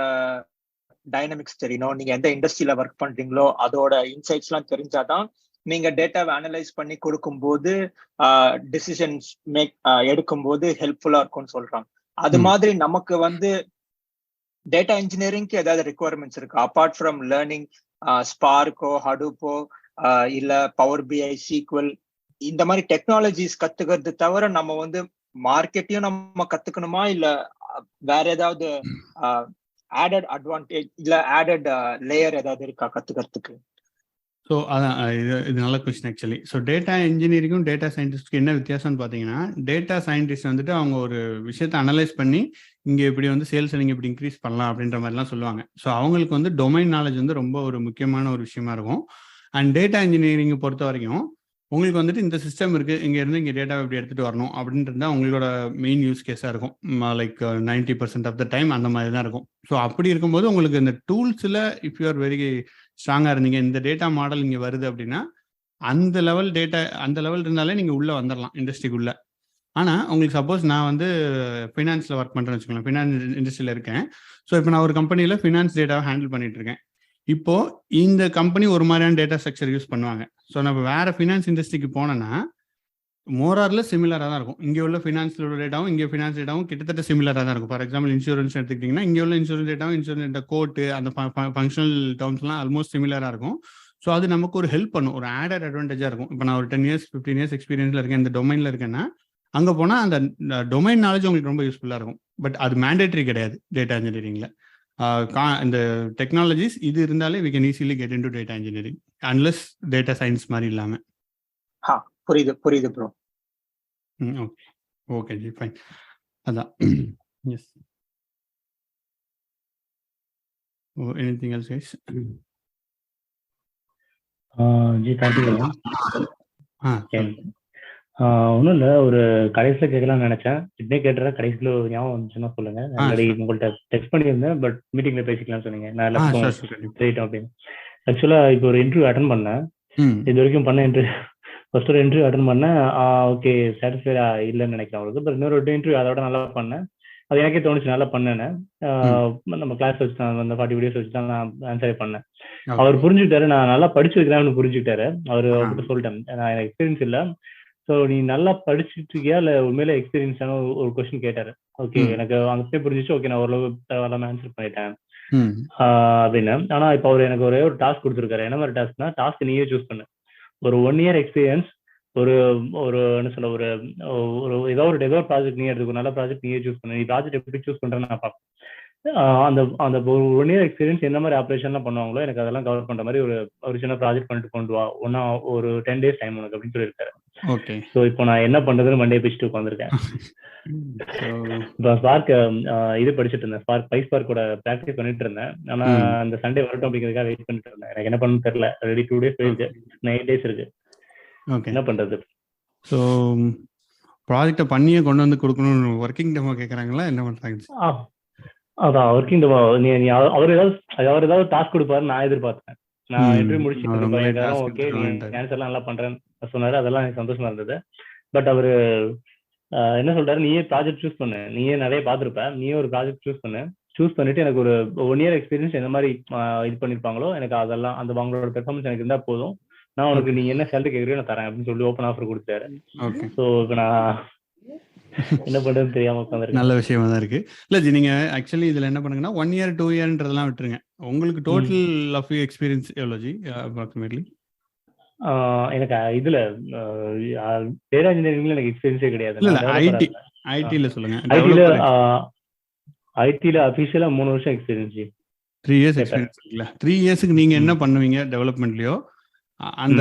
டைனமிக்ஸ் தெரியணும். நீங்க எந்த இண்டஸ்ட்ரியில ஒர்க் பண்றீங்களோ அதோட இன்சைட்ஸ் எல்லாம் தெரிஞ்சாதான் நீங்க டேட்டாவை அனலைஸ் பண்ணி கொடுக்கும்போது டிசிஷன்ஸ் எடுக்கும்போது ஹெல்ப்ஃபுல்லா இருக்கும்னு சொல்றாங்க. அது மாதிரி நமக்கு வந்து டேட்டா இன்ஜினியரிங்க்கு ஏதாவது ரெக்குவயர்மெண்ட்ஸ் இருக்கு அப்பார்ட் ஃப்ரம் லேர்னிங் ஸ்பார்க்கோ, ஹடூப்போ, இல்ல பவர் பிஐ, சீக்வல், இந்த மாதிரி டெக்னாலஜிஸ் கத்துக்கிறது தவிர நம்ம வந்து மார்க்கெட்டையும் நம்ம கத்துக்கணுமா, இல்ல வேற ஏதாவது ஆடட் அட்வான்டேஜ் இல்ல ஆடட் லேயர் ஏதாவது இருக்கா கத்துக்கிறதுக்கு? ஸோ அதான் இது நல்ல கொஸ்டின் ஆக்சுவலி. ஸோ டேட்டா இன்ஜினியரிங்கும் டேட்டா சயின்டிஸ்ட்க்கு என்ன வித்தியாசம்னு பார்த்தீங்கன்னா, டேட்டா சயின்டிஸ்ட் வந்துட்டு அவங்க ஒரு விஷயத்தை அனலைஸ் பண்ணி இங்கே இப்படி வந்து சேல்ஸ் நீங்கள் இப்படி இன்க்ரீஸ் பண்ணலாம் அப்படின்ற மாதிரிலாம் சொல்லுவாங்க. ஸோ அவங்களுக்கு வந்து டொமைன் நாலேஜ் வந்து ரொம்ப ஒரு முக்கியமான ஒரு விஷயமா இருக்கும். அண்ட் டேட்டா இன்ஜினியரிங்கை பொறுத்த வரைக்கும் உங்களுக்கு வந்துட்டு இந்த சிஸ்டம் இருக்குது, இங்கேருந்து இங்கே டேட்டாவை எப்படி எடுத்துகிட்டு வரணும் அப்படின்றது தான் உங்களோட மெயின் யூஸ் கேஸாக இருக்கும். லைக் 90% ஆஃப் த டைம் அந்த மாதிரி தான் இருக்கும். ஸோ அப்படி இருக்கும்போது உங்களுக்கு இந்த டூல்ஸில் இஃப் யூ ஆர் வெரி ஸ்ட்ராங்காக இருந்தீங்க, இந்த டேட்டா மாடல் இங்கே வருது அப்படின்னா அந்த லெவல் இருந்தாலே நீங்கள் உள்ளே வந்துடலாம் இண்டஸ்ட்ரிக்குள்ளே. ஆனால் உங்களுக்கு சப்போஸ் நான் வந்து ஃபினான்ஸில் ஒர்க் பண்ணுறேன்னு வச்சுக்கோங்களேன், ஃபினான்ஸ் இண்டஸ்ட்ரியில் இருக்கேன். ஸோ இப்போ நான் ஒரு கம்பெனியில் ஃபினான்ஸ் டேட்டாவை ஹேண்டில் பண்ணிட்டு இருக்கேன். இப்போ இந்த கம்பெனி ஒரு மாதிரியான டேட்டா ஸ்ட்ரக்சர் யூஸ் பண்ணுவாங்க. ஸோ நம்ம வேற ஃபினான்ஸ் இண்டஸ்ட்ரிக்கு போனோன்னா மோரார்ல சிமிலராக தான் இருக்கும். இங்கே உள்ள ஃபினான்ஸியல் டேட்டாவும் இங்கே ஃபினான்ஸ் டேட்டாவும் கிட்டத்தட்ட சிமிலராக தான் இருக்கும். ஃபார் எக்ஸாம்பிள் இன்சூரன்ஸ் எடுத்துக்கிட்டிங்கன்னா இங்கே உள்ள இன்சூரன்ஸ் டேட்டாவும் இன்சூரன்ஸ் கோட்டு அந்த ஃபங்க்ஷனல் டேர்ம்ஸ்லாம் ஆல்மோஸ்ட் சிமிலராக இருக்கும். ஸோ அது நமக்கு ஒரு ஹெல்ப் பண்ணும், ஒரு ஆடட் அட்வான்டேஜாக இருக்கும். இப்போ நான் ஒரு 10 years 15 years எக்ஸ்பீரியன்ஸில் இருக்கேன், இந்த டொமைனில் இருக்கேன்னா அங்கே போனால் அந்த டொமைன் நாலேஜ் உங்களுக்கு ரொம்ப யூஸ்ஃபுல்லாக இருக்கும். பட் அது மேண்டேட்ரி கிடையாது டேட்டா இன்ஜினியரிங்கில். இந்த டெக்னாலஜிஸ் இது இருந்தாலே we can easily get into data engineering unless data science மாதிரி இல்லாமல். புரியுது bro. Okay okay ji, fine. அதான். Yes. Oh, anything else guys? Ji thank you. சரி. ஒன்றும் இல்லை, ஒரு கடைசியில் கேட்கலாம்னு நினச்சேன். இப்படியே கேட்டுறேன், கடைசியில் ஒரு ஞாபகம் வந்துச்சுன்னா சொல்லுங்க. ஆல்ரெடி உங்கள்கிட்ட டெக்ஸ்ட் பண்ணியிருந்தேன், பட் மீட்டிங்கில் பேசிக்கலாம்னு சொன்னீங்க. நான் எல்லாருக்கும் சரிட்டோம் அப்படின்னு. ஆக்சுவலாக இப்போ ஒரு இன்டர்வியூ அட்டன் பண்ணேன். இது வரைக்கும் பண்ண இன்டர்வியூ ஃபர்ஸ்ட் ஒரு இன்டர்வியூ அட்டன் பண்ணேன். ஓகே சாட்டிஸ்ஃபைடா இல்லைன்னு நினைக்கிறேன் அவங்களுக்கு. பட் இன்னொரு இன்டர்வியூ அதோட நல்லா பண்ணேன். அது எனக்கே தோணுச்சு நல்லா பண்ணேன்னு. நம்ம கிளாஸ் வச்சு தான் அந்த 40 வீடியோஸ் வச்சு தான் நான் ஆன்சரே பண்ணேன். அவர் புரிஞ்சுக்கிட்டாரு, நான் நல்லா படிச்சிருக்கிறேன்னு புரிஞ்சுக்கிட்டாரு. அவர் அவர்கிட்ட சொல்லிட்டேன், நான் எனக்கு எக்ஸ்பீரியன்ஸ் இல்லை, ஸோ நீ நல்லா படிச்சுட்டு இருக்கியா இல்லை உண்மையில எக்ஸ்பீரியன்ஸான ஒரு கொஸ்டின் கேட்டாரு. ஓகே எனக்கு அங்கே புரிஞ்சிச்சு. ஓகே நான் ஓரளவு பரவாயில்லாம ஆன்சர் பண்ணிட்டேன் அப்படின்னு. ஆனா இப்போ அவர் எனக்கு ஒரே ஒரு டாஸ்க் கொடுத்துருக்காரு. என்ன மாதிரி டாஸ்க்னா, டாஸ்க் நீயே சூஸ் பண்ணு. ஒரு 1 year எக்ஸ்பீரியன்ஸ், ஒரு என்ன சொல்ல, ஒரு ஏதோ ஒரு ப்ராஜெக்ட் நீ எடுத்துக்கோ, நல்ல ப்ராஜெக்ட் நீயே சூஸ் பண்ணு. நீ ப்ராஜெக்ட் எப்படி சூஸ் பண்றேன்னு நான் பார்ப்பேன். அந்த 1 year எக்ஸ்பீரியன்ஸ் என்ன மாதிரி ஆப்ரேஷன்லாம் பண்ணுவாங்களோ எனக்கு அதெல்லாம் கவர் பண்ற மாதிரி ஒரு சின்ன ப்ராஜெக்ட் பண்ணிட்டு கொண்டு வா, ஒரு 10 days டைம் உனக்கு அப்படின்னு சொல்லியிருக்காரு. ஓகே. ஸோ இப்போ நான் என்ன பண்றதுன்னு மண்டே பிடிச்சிட்டு உட்காந்துருக்கேன். இப்போ ஸ்பார்க் இது படிச்சுட்டு இருந்தேன், ஸ்பார்க்கோட ப்ராக்டிஸ் பண்ணிட்டு இருந்தேன். ஆனா அந்த சண்டே வரட்டும் அப்படிங்கிறதுக்காக வெயிட் பண்ணிட்டு இருந்தேன். எனக்கு என்ன பண்ணணும்னு தெரியல. ஆல்ரெடி 2 days போயிருக்கு, 8 days இருக்கு. ஓகே, என்ன பண்றது? ஸோ ப்ராஜெக்டை பண்ணியே கொண்டு வந்து கொடுக்கணும்னு ஒர்க்கிங் டெமோ கேட்குறாங்களா, என்ன பண்ணுறாங்க? அதான் ஒர்க்கிங் டெமோ. அவர் ஏதாவது டாஸ்க் கொடுப்பாரு, நான் எதிர்பார்த்தேன். நான் இன்டர்வியூ முடிச்சுட்டு ஓகே நீ ஆன்சர்லாம் நல்லா பண்றேன்னு சொன்னாரு. அதெல்லாம் எனக்கு சந்தோஷமா இருந்தது. பட் அவரு என்ன சொல்றாரு, நீயே ப்ராஜெக்ட் சூஸ் பண்ணு, நீயே நிறைய பார்த்துருப்ப, நீயே ஒரு ப்ராஜெக்ட் சூஸ் பண்ணிட்டு எனக்கு ஒரு 1 year எக்ஸ்பீரியன்ஸ் எந்த மாதிரி இது பண்ணிருப்பாங்களோ எனக்கு அதெல்லாம் அந்த அவங்களோட பெர்ஃபார்மன்ஸ் எனக்கு இருந்தா போதும், நான் உனக்கு நீ என்ன சேலரி கேட்குறியோ நான் தரேன் அப்படின்னு சொல்லி ஓப்பன் ஆஃபர் கொடுத்தாரு. ஸோ இப்போ நான் என்ன பண்றதுன்னு தெரியாம உட்காந்துருக்கேன். நல்ல விஷயமா தான் இருக்கு. இல்ல ஜி, நீங்க ஆக்சுவலி இதுல என்ன பண்ணுங்கன்னா 1 year 2 yearன்றதெல்லாம் விட்டுருங்க. உங்களுக்கு டோட்டல் ஆஃப் எக்ஸ்பீரியன்ஸ் எவ்வளோ ஜி அப்ராக்சிமேட்லி? எனக்கு இதுல டேட்டா இன்ஜினியரிங்ல எனக்கு எக்ஸ்பீரியன்ஸே கிடையாது. ஐடில சொல்லுங்க. ஐடில அபிஷியலா 3 வருஷம் எக்ஸ்பீரியன்ஸ். 3 years எக்ஸ்பீரியன்ஸ் இருக்குல்ல. 3 yearsக்கு நீங்க என்ன பண்ணுவீங்க டெவலப்மெண்ட்லயோ,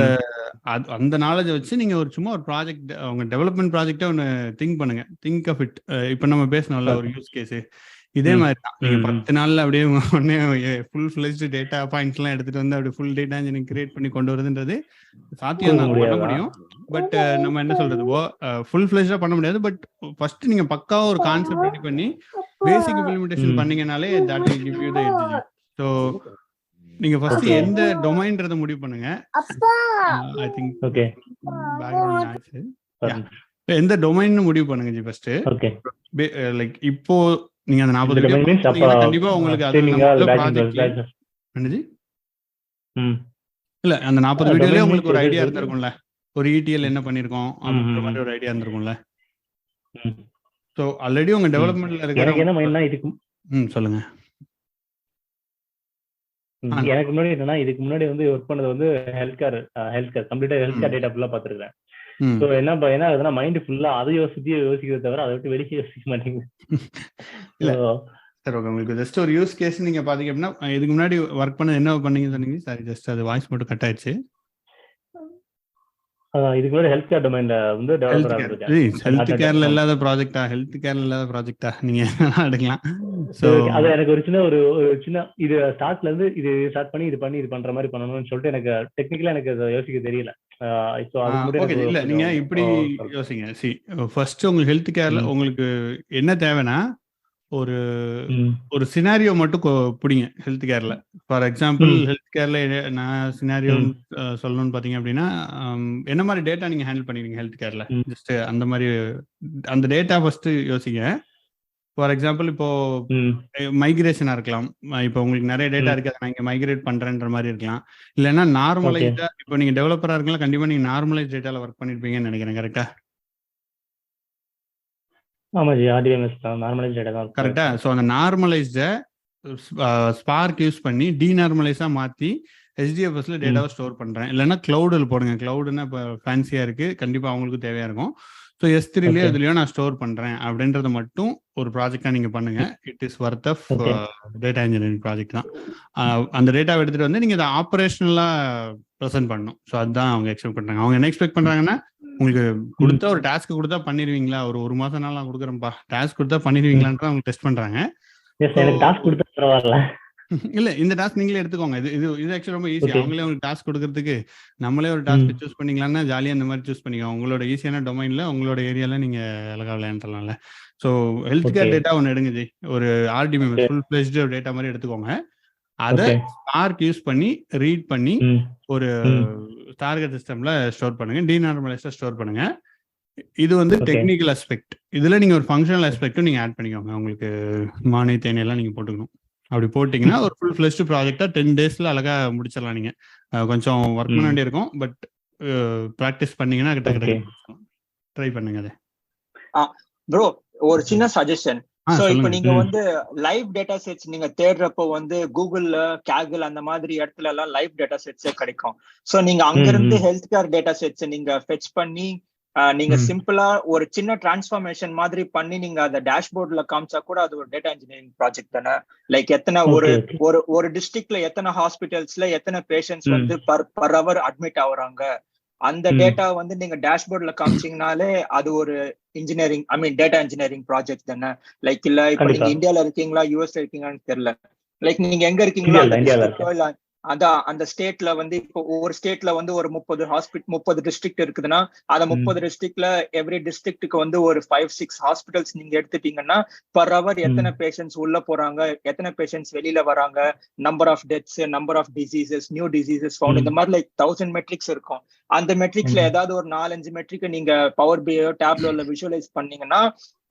அந்த நாலேஜ் வச்சு நீங்க சும்மா ஒரு ப்ராஜெக்ட், உங்க டெவலப்மெண்ட் ப்ராஜெக்டை ஒன்று திங்க் பண்ணுங்க. Think of it. இப்போ நம்ம பேசணும்ல ஒரு யூஸ் கேஸ், இதே மாதிரி தான். நீங்க 10 நாள்ல அப்படியே உடனே ஃபுல் ஃபிளெஜ்டு டேட்டா பாயிண்ட்ஸ் எல்லாம் எடுத்துட்டு வந்து அப்படியே ஃபுல் டேட்டா இன்ஜினியரிங் கிரியேட் பண்ணி கொண்டு வரதுன்றது சாத்தியம் தான், பண்ண முடியும். பட் நம்ம என்ன சொல்றது, ஃபுல் ஃபிளெஜ்டா பண்ண முடியாது. பட் ஃபர்ஸ்ட் நீங்க பக்காவா ஒரு கான்செப்ட் ரெடி பண்ணி பேசிக் இம்ப்ளிமெண்டேஷன் பண்ணீங்கனாலே that will give you the edge. So நீங்க ஃபர்ஸ்ட் எந்த டொமைன்றத முடிவு பண்ணுங்க. ஐ திங்க் ஓகே எந்த டொமைன் முடிவு பண்ணுங்க ஜி ஃபர்ஸ்ட். ஓகே, லைக் இப்போ நீங்க அந்த 40 வீடியோ கண்டிப்பா உங்களுக்கு அது என்னது இல்ல, அந்த 40 வீடியோலயே உங்களுக்கு ஒரு ஐடியா இருந்திருக்கும்ல, ஒரு ETL என்ன பண்ணிருக்கோம் அப்படின்ற மாதிரி ஒரு ஐடியா இருந்திருக்கும்ல. சோ ஆல்ரெடி உங்க டெவலப்மென்ட்ல இருக்க என்ன மைண்ட்னா இதுக்கு சொல்லுங்க. எனக்கு முன்னாடி என்னன்னா, இதுக்கு முன்னாடி வந்து ஒர்க் பண்ணது வந்து ஹெல்த் கேர் கம்ப்ளீட்டா ஹெல்த் கேர் டேட்டா ஃபுல்லா பாத்துருக்கேன். சோ என்ன ஆகுதுன்னா, மைண்ட் ஃபுல்லா அதை யோசிக்கிறத தவிர அதை விட்டு வெளியே யோசிக்க மாட்டேங்குது. சார் உங்களுக்கு ஜஸ்ட் ஒரு யூஸ் கேஸ் நீங்க பாத்தீங்க அப்படின்னா, இதுக்கு முன்னாடி ஒர்க் பண்ணது என்ன பண்ணீங்கன்னு சொன்னீங்க. சாரி, ஜஸ்ட் அது வாய்ஸ் மட்டும் கட் ஆயிடுச்சு. இதுக்கு முன்னாடி ஹெல்த் கேர் டொமைன்ல வந்து டெவலப்பரா இருக்கேன். ஹெல்த் கேர்ல இல்லாத ப்ராஜெக்ட்டா நீங்க எடுக்கலாம். சோ அது எனக்கு ஒரு சின்ன இது ஸ்டார்ட்ல இருந்து இது ஸ்டார்ட் பண்ணி இது பண்ற மாதிரி பண்ணணும்னு சொல்லிட்டு எனக்கு டெக்னிக்கலா எனக்கு அதை யோசிக்க தெரியல. சோ ஓகே, இல்ல நீங்க இப்படி யோசிங்க. சி ஃபர்ஸ்ட் உங்களுக்கு ஹெல்த் கேர்ல உங்களுக்கு என்ன தேவைன்னா, ஒரு சினாரியோ மட்டும் பிடிங்க ஹெல்த் கேர்ல. ஃபார் எக்ஸாம்பிள் ஹெல்த் கேர்ல நான் சினாரியோ சொல்லணும்னு பாத்தீங்க அப்படின்னா, என்ன மாதிரி டேட்டா நீங்க ஹேண்டில் பண்ணுவீங்க ஹெல்த் கேர்ல, ஜஸ்ட் அந்த மாதிரி அந்த டேட்டா ஃபர்ஸ்ட் யோசிங்க. ஃபார் எக்ஸாம்பிள் இப்போ மைக்ரேஷனா இருக்கலாம். இப்போ உங்களுக்கு நிறைய டேட்டா இருக்கு, நான் இங்க மைக்ரேட் பண்றேன்ற மாதிரி இருக்கலாம். இல்லைன்னா நார்மலைஸ்டா, இப்போ நீங்க டெவலப்பரா இருக்கலாம், கண்டிப்பா நீங்க நார்மலைஸ் டேட்டால ஒர்க் பண்ணிருப்பீங்கன்னு நினைக்கிறேன். கரெக்டா? ஆமா ஜி, ஆர்டிபிஎம்எஸ் தான், நார்மலைஸ் டேட்டா தான். கரெக்டா? ஸோ அந்த நார்மலைஸ்டை ஸ்பார்க் யூஸ் பண்ணி டீநார்மலைஸாக மாற்றி HDFSல டேட்டாவை ஸ்டோர் பண்ணுறேன். இல்லைன்னா க்ளவுடில் போடுங்க. க்ளவுடுன்னா இப்போ ஃபேன்சியாக இருக்குது, கண்டிப்பாக அவங்களுக்கும் தேவையாக இருக்கும். ஸோ S3லயோ இதுலையோ நான் ஸ்டோர் பண்ணுறேன் அப்படின்றத மட்டும் ஒரு ப்ராஜெக்டாக நீங்கள் பண்ணுங்கள். It is worth of data engineering project தான். அந்த டேட்டாவை எடுத்துகிட்டு வந்து நீங்கள் இதை ஆப்ரேஷனலாக ப்ரெசென்ட் பண்ணணும். ஸோ அதுதான் அவங்க எக்ஸ்பெக்ட் பண்ணுறாங்க. அவங்க என்ன எக்ஸ்பெக்ட் பண்ணுறாங்கன்னா, உங்களுக்கு கொடுத்தா ஒரு டாஸ்க் கொடுத்தா பண்ணிடுவீங்களா, ஒரு மாதம் நாள் நான் கொடுக்குறேன்ப்பா, டாஸ்க் கொடுத்தா பண்ணிடுவீங்களான்ற அவங்க டெஸ்ட் பண்ணுறாங்க. இல்ல, இந்த டாஸ்க் நீங்களே எடுத்துக்கோங்க. இது ஆக்சுவலி ரொம்ப ஈஸி. அவங்களே உங்களுக்கு டாஸ்க் கொடுக்கறதுக்கு நம்மளே ஒரு டாஸ்க் சூஸ் பண்ணிக்கலாம்னா ஜாலியா இந்த மாதிரி சூஸ் பண்ணிக்கோங்க. உங்களோட ஈஸியான டொமைன்ல உங்களோட ஏரியால நீங்க அழகா விளையாண்டலாம்ல. ஸோ ஹெல்த் கேர் டேட்டா ஒன்று எடுங்க ஜி. ஒரு RDBMS ஃபுல் ஃபிளெஜ்டு டேட்டா மாதிரி எடுத்துக்கோங்க. அதை ஸ்பார்க் யூஸ் பண்ணி ரீட் பண்ணி ஒரு டார்கெட் சிஸ்டம்ல ஸ்டோர் பண்ணுங்க. டீநார்மலைஸ்டா ஸ்டோர் பண்ணுங்க. இது வந்து டெக்னிக்கல் ஆஸ்பெக்ட். இதுல நீங்க ஒரு ஃபங்க்ஷனல் ஆஸ்பெக்டும் நீங்க ஆட் பண்ணிக்கோங்க. உங்களுக்கு மானி தேனி எல்லாம் நீங்க போட்டுக்கணும். அப்படி போட்டிங்கன்னா ஒரு ஃபுல் ஃபிளெஜ்டு ப்ராஜெக்டா 10 daysல அழகா முடிச்சிடலாம். நீங்க கொஞ்சம் ஒர்க் பண்ண வேண்டிய இருக்கும், பட் ப்ராக்டிஸ் பண்ணீங்கன்னா கிட்ட ட்ரை பண்ணுங்க. அதை ப்ரோ ஒரு சின்ன சஜஷன். சோ இப்போ நீங்க வந்து லைவ் டேட்டா செட்ஸ் நீங்க தேடுறப்போ வந்து கூகுள்ல, கேகல் அந்த மாதிரி இடத்துல எல்லாம் லைவ் டேட்டா செட்ஸே கிடைக்கும். சோ நீங்க அங்க இருந்து ஹெல்த் கேர் டேட்டா செட்ஸ் நீங்க ஃபெட்ச் பண்ணி நீங்க சிம்பிளா ஒரு சின்ன டிரான்ஸ்ஃபார்மேஷன் மாதிரி பண்ணி நீங்க அதை டேஷ்போர்ட்ல காமிச்சா கூட அது ஒரு டேட்டா இன்ஜினியரிங் ப்ராஜெக்ட் தானே. லைக் எத்தனை ஒரு டிஸ்ட்ரிக்ட்ல எத்தனை ஹாஸ்பிட்டல்ஸ்ல எத்தனை பேஷண்ட்ஸ் வந்து பர் ஹவர் அட்மிட் ஆகுறாங்க, அந்த டேட்டா வந்து நீங்க டேஷ்போர்ட்ல காமிச்சீங்கனாலே அது ஒரு இன்ஜினியரிங், ஐ மீன் டேட்டா இன்ஜினியரிங் ப்ராஜெக்ட் தானே. லைக் இல்ல இப்ப நீங்க இந்தியால இருக்கீங்களா யூஎஸ்ல இருக்கீங்கன்னு தெரியல, லைக் நீங்க எங்க இருக்கீங்களோ அதான் அந்த ஸ்டேட்ல வந்து இப்போ ஒவ்வொரு ஸ்டேட்ல வந்து ஒரு 30 டிஸ்ட்ரிக்ட் இருக்குதுன்னா அந்த 30 டிஸ்ட்ரிக்ட்ல எவ்ரி டிஸ்ட்ரிக்ட்டுக்கு வந்து ஒரு 5-6 ஹாஸ்பிட்டல்ஸ் நீங்க எடுத்துட்டீங்கன்னா பர் ஹவர் எத்தனை பேஷண்ட்ஸ் உள்ள போறாங்க, எத்தனை பேஷண்ட்ஸ் வெளியில வராங்க, number of deaths, number of diseases, new diseases found, இந்த மாதிரி லைக் 1000 மெட்ரிக்ஸ் இருக்கும். அந்த மெட்ரிக்ஸ்ல ஏதாவது ஒரு 4-5 மெட்ரிக் நீங்க பவர் பிஐயோ டேப்லோல விஷுவலைஸ் பண்ணீங்கன்னா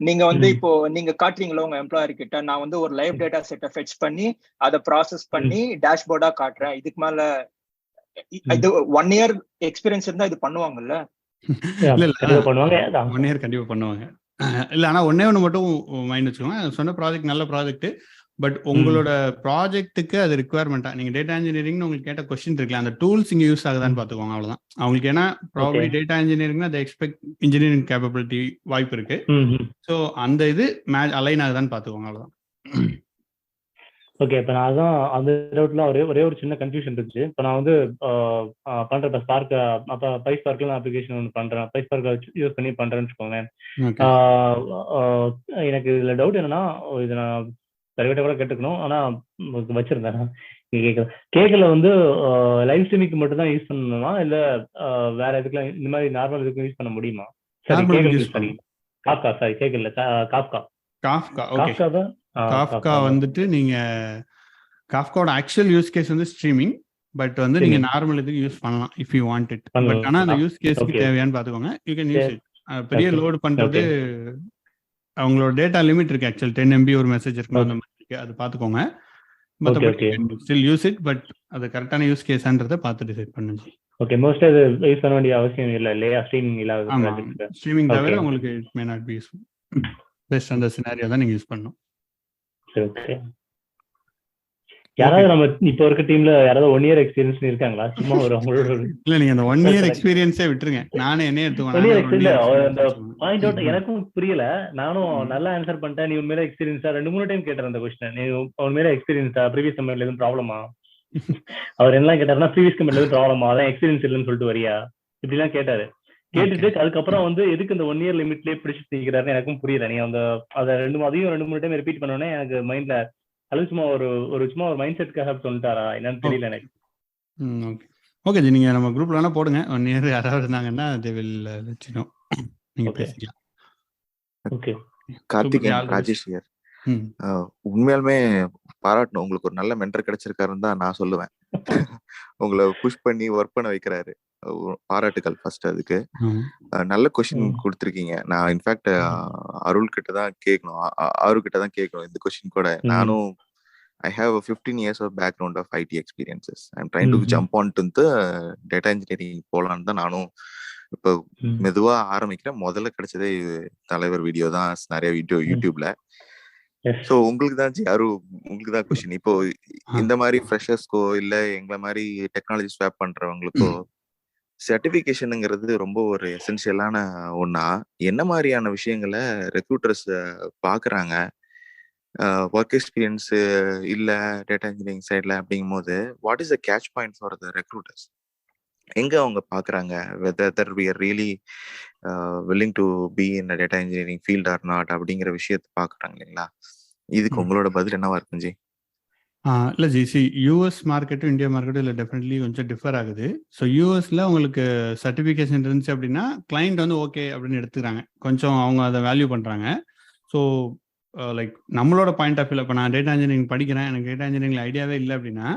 நீங்க வந்து இப்போ நீங்க காட்டுறீங்களோ உங்க எம்ப்ளாயர் கிட்ட, நான் வந்து ஒரு லைவ் டேட்டா செட்டை ஃபெட்ச் பண்ணி அதை ப்ராசஸ் பண்ணி டேஷ்போர்டா காட்டுறேன். இதுக்கு மேல இது 1 year எக்ஸ்பீரியன்ஸ் இருந்தா இது பண்ணுவாங்கல்ல? பண்ணுவாங்க, 1 year கண்டிப்பா பண்ணுவாங்க. இல்ல ஆனா ஒண்ணு மட்டும் மைண்ட் வச்சுக்கோங்க. சொன்ன ப்ராஜெக்ட் நல்ல ப்ராஜெக்ட், பட் உங்களோட ப்ராஜெக்ட்டுக்கு அது ரிக்வயர்மெண்டா நீங்க டேட்டா இன்ஜினியரிங்னு உங்களுக்கு கேட்ட கொஸ்டின் இருக்குல்ல, அந்த டூல்ஸ் இங்க யூஸ் ஆகுதான்னு பாத்துக்கோங்க. அவ்வளவுதான் அவங்களுக்கு. ஏன்னா ப்ராபபிலி டேட்டா இன்ஜினியரிங்னா அதை எக்ஸ்பெக்ட் இன்ஜினியரிங் கேப்பபிலிட்டி வாய்ப்பு இருக்கு. ஸோ அந்த இது அலைன் ஆகுதான்னு பாத்துக்கோங்க. அவ்வளவுதான். ஓகே, இப்போ நான் அதான் அந்த டவுட்ல ஒரே ஒரு சின்ன கன்ஃபியூஷன் இருந்துச்சு. இப்போ நான் வந்து பண்றேன் ஸ்பார்க், அப்போ PySparkல நான் அப்ளிகேஷன் ஒன்று பண்றேன், PySpark யூஸ் பண்ணி பண்றேன்னு வச்சுக்கோங்களேன். எனக்கு இதுல டவுட் என்னன்னா, இது நான் சரிவிட்ட கூட கேட்டுக்கணும், ஆனா வச்சிருந்தேன் கேக்கல வந்து லைவ் ஸ்ட்ரீமிங்க்கு மட்டும் தான் யூஸ் பண்ணணுமா, இல்ல வேற எதுக்குலாம் இந்த மாதிரி நார்மல் இதுக்கு யூஸ் பண்ண முடியுமா? சரி காப்கா, சாரி கேக்கல, காஃப்கா வந்துட்டு நீங்க காஃப்காவோட ஆக்சுவல் யூஸ் கேஸ் வந்து ஸ்ட்ரீமிங், பட் வந்து நீங்க நார்மல் இதுக்கு யூஸ் பண்ணலாம் if you want it. But ஆனா அந்த யூஸ் கேஸ்க்கு தேவையான்னு பாத்துக்கோங்க. You can use it. பெரிய லோட் பண்றது அவங்களோட டேட்டா லிமிட் இருக்கு. ஆக்சுவல் 10 MB ஒரு மெசேஜ் இருக்கணும், அந்த மாதிரி அது பாத்துக்கோங்க. மத்தபடி ஸ்டில் யூஸ் இட், பட் அது கரெக்டான யூஸ் கேஸான்றதை பார்த்து டிசைட் பண்ணுங்க. ஓகே, மோஸ்ட் அது யூஸ் பண்ண வேண்டிய அவசியம் இல்ல இல்லையா? ஸ்ட்ரீமிங் இல்லாத ப்ராஜெக்ட்க்கு ஸ்ட்ரீமிங் தவிர உங்களுக்கு it may not B useful. Best அந்த சினாரியோ தான் நீங்க யூஸ் பண்ணணும். ஓகே, யாராவது நம்ம இப்போ இருக்க டீம்ல யாராவது 1 year எக்ஸ்பீரியன்ஸ் இருக்காங்களா? சும்மா ஒரு அவங்களோட இல்ல, நீங்க அந்த 1 year எக்ஸ்பீரியன்ஸே விட்டுருங்க. நானே என்ன எடுத்துக்கோங்க, பாயிண்ட் அவுட் எனக்கும் புரியல. நானும் நல்லா ஆன்சர் பண்ணிட்டேன். நீ உண்மையில எக்ஸ்பீரியன்ஸா 2-3 டைம் கேட்டேன் அந்த கொஸ்டின். நீ உண்மையில எக்ஸ்பீரியன்ஸா, ப்ரீவியஸ் கம்பெனில எதுவும் ப்ராப்ளமா? அவர் என்ன கேட்டாருன்னா, ப்ரீவியஸ் கம்பெனில எதுவும் ப்ராப்ளமா, அதான் எக்ஸ்பீரியன்ஸ் இல்லைன்னு சொல்லிட்டு வரியா, இப்படி எல்லாம் கேட்டாரு. கேட்டுட்டு அதுக்கப்புறம் வந்து எதுக்கு இந்த 1 year லிமிட்லயே பிடிச்சு தீக்கிறாருன்னு எனக்கும் புரியல. நீ அந்த அதை 2-3 டைம் ரிப்பீட் பண்ணோன்னே எனக்கு மைண்ட்ல அது சும்மா சும்மா ஒரு மைண்ட் செட்காக சொல்லிட்டாரா என்னன்னு தெரியல எனக்கு. ஓகே ஜி, நீங்க நம்ம குரூப்ல வேணா போடுங்க. 1 year யாராவது இருந்தாங்கன்னா they will let you know. நீங்க பேசிக்கலாம். Okay, Karthikeyan Rajesh here. உண்மையாலுமே பாராட்டணும், உங்களுக்கு ஒரு நல்ல மென்டர் கிடைச்சிருக்காருன்னு தான் நான் சொல்லுவேன். உங்களை புஷ் பண்ணி ஒர்க் பண்ண வைக்கிறாரு. பாராட்டுகள் ஃபர்ஸ்ட். அதுக்கு நல்ல கொஸ்டின் கொடுத்துருக்கீங்க. நான் இன்ஃபேக்ட் அருள் கிட்ட தான் கேட்கணும் இந்த கொஸ்டின் கூட. நானும் I have a 15 years of background of IT experiences. I'm trying to jump on to the data engineering போலான்னு தான் நானும் இப்போ ம். மெதுவா ஆரம்பிக்கிறேன். முதல்ல கிடைச்சதே இது தலைவர் வீடியோ தான் நிறைய வீடியோ யூடியூப்ல. எஸ். ஸோ உங்களுக்கு தான் கொஸ்டின். இப்போ இந்த மாதிரி ஃப்ரெஷர்ஸ்க்கோ இல்ல எங்களை மாதிரி டெக்னாலஜி ஸ்வாப் பண்றவங்களுக்கோ சர்டிபிகேஷனுங்கிறது ரொம்ப ஒரு எசென்ஷியலான ஒண்ணா? என்ன மாதிரியான விஷயங்களை ரெக்ரூட்டர்ஸ் பாக்குறாங்க? ஒர்க் எக்ஸ்பீரியன்ஸ் இல்ல டேட்டா இன்ஜினியரிங் சைட்ல அப்படிங்கும்போது what is the catch point for the recruiters? எங்க அவங்க பாக்குறாங்க whether we are really willing to be in data engineering field or not அப்படிங்கிற விஷயத்தை பாக்குறாங்க இல்லைங்களா? இதுக்கு உங்களோட பதில் என்னவா இருக்கும் ஜி? இல்லை ஜி, யூஎஸ் மார்க்கெட்டும் இந்தியா மார்க்கெட்டும் இல்லை டெஃபினெட்லி கொஞ்சம் டிஃபர் ஆகுது. ஸோ யூஎஸில் உங்களுக்கு சர்டிஃபிகேஷன் இருந்துச்சு அப்படின்னா கிளைண்ட் வந்து ஓகே அப்படின்னு எடுத்துக்கிறாங்க, கொஞ்சம் அவங்க அதை வேல்யூ பண்ணுறாங்க. ஸோ லைக் நம்மளோட பாயிண்ட் ஆஃப் வியூவில் இப்போ நான் டேட்டா இன்ஜினியரிங் படிக்கிறேன், எனக்கு டேட்டா இன்ஜினியரிங் ஐடியாவே இல்லை அப்படின்னா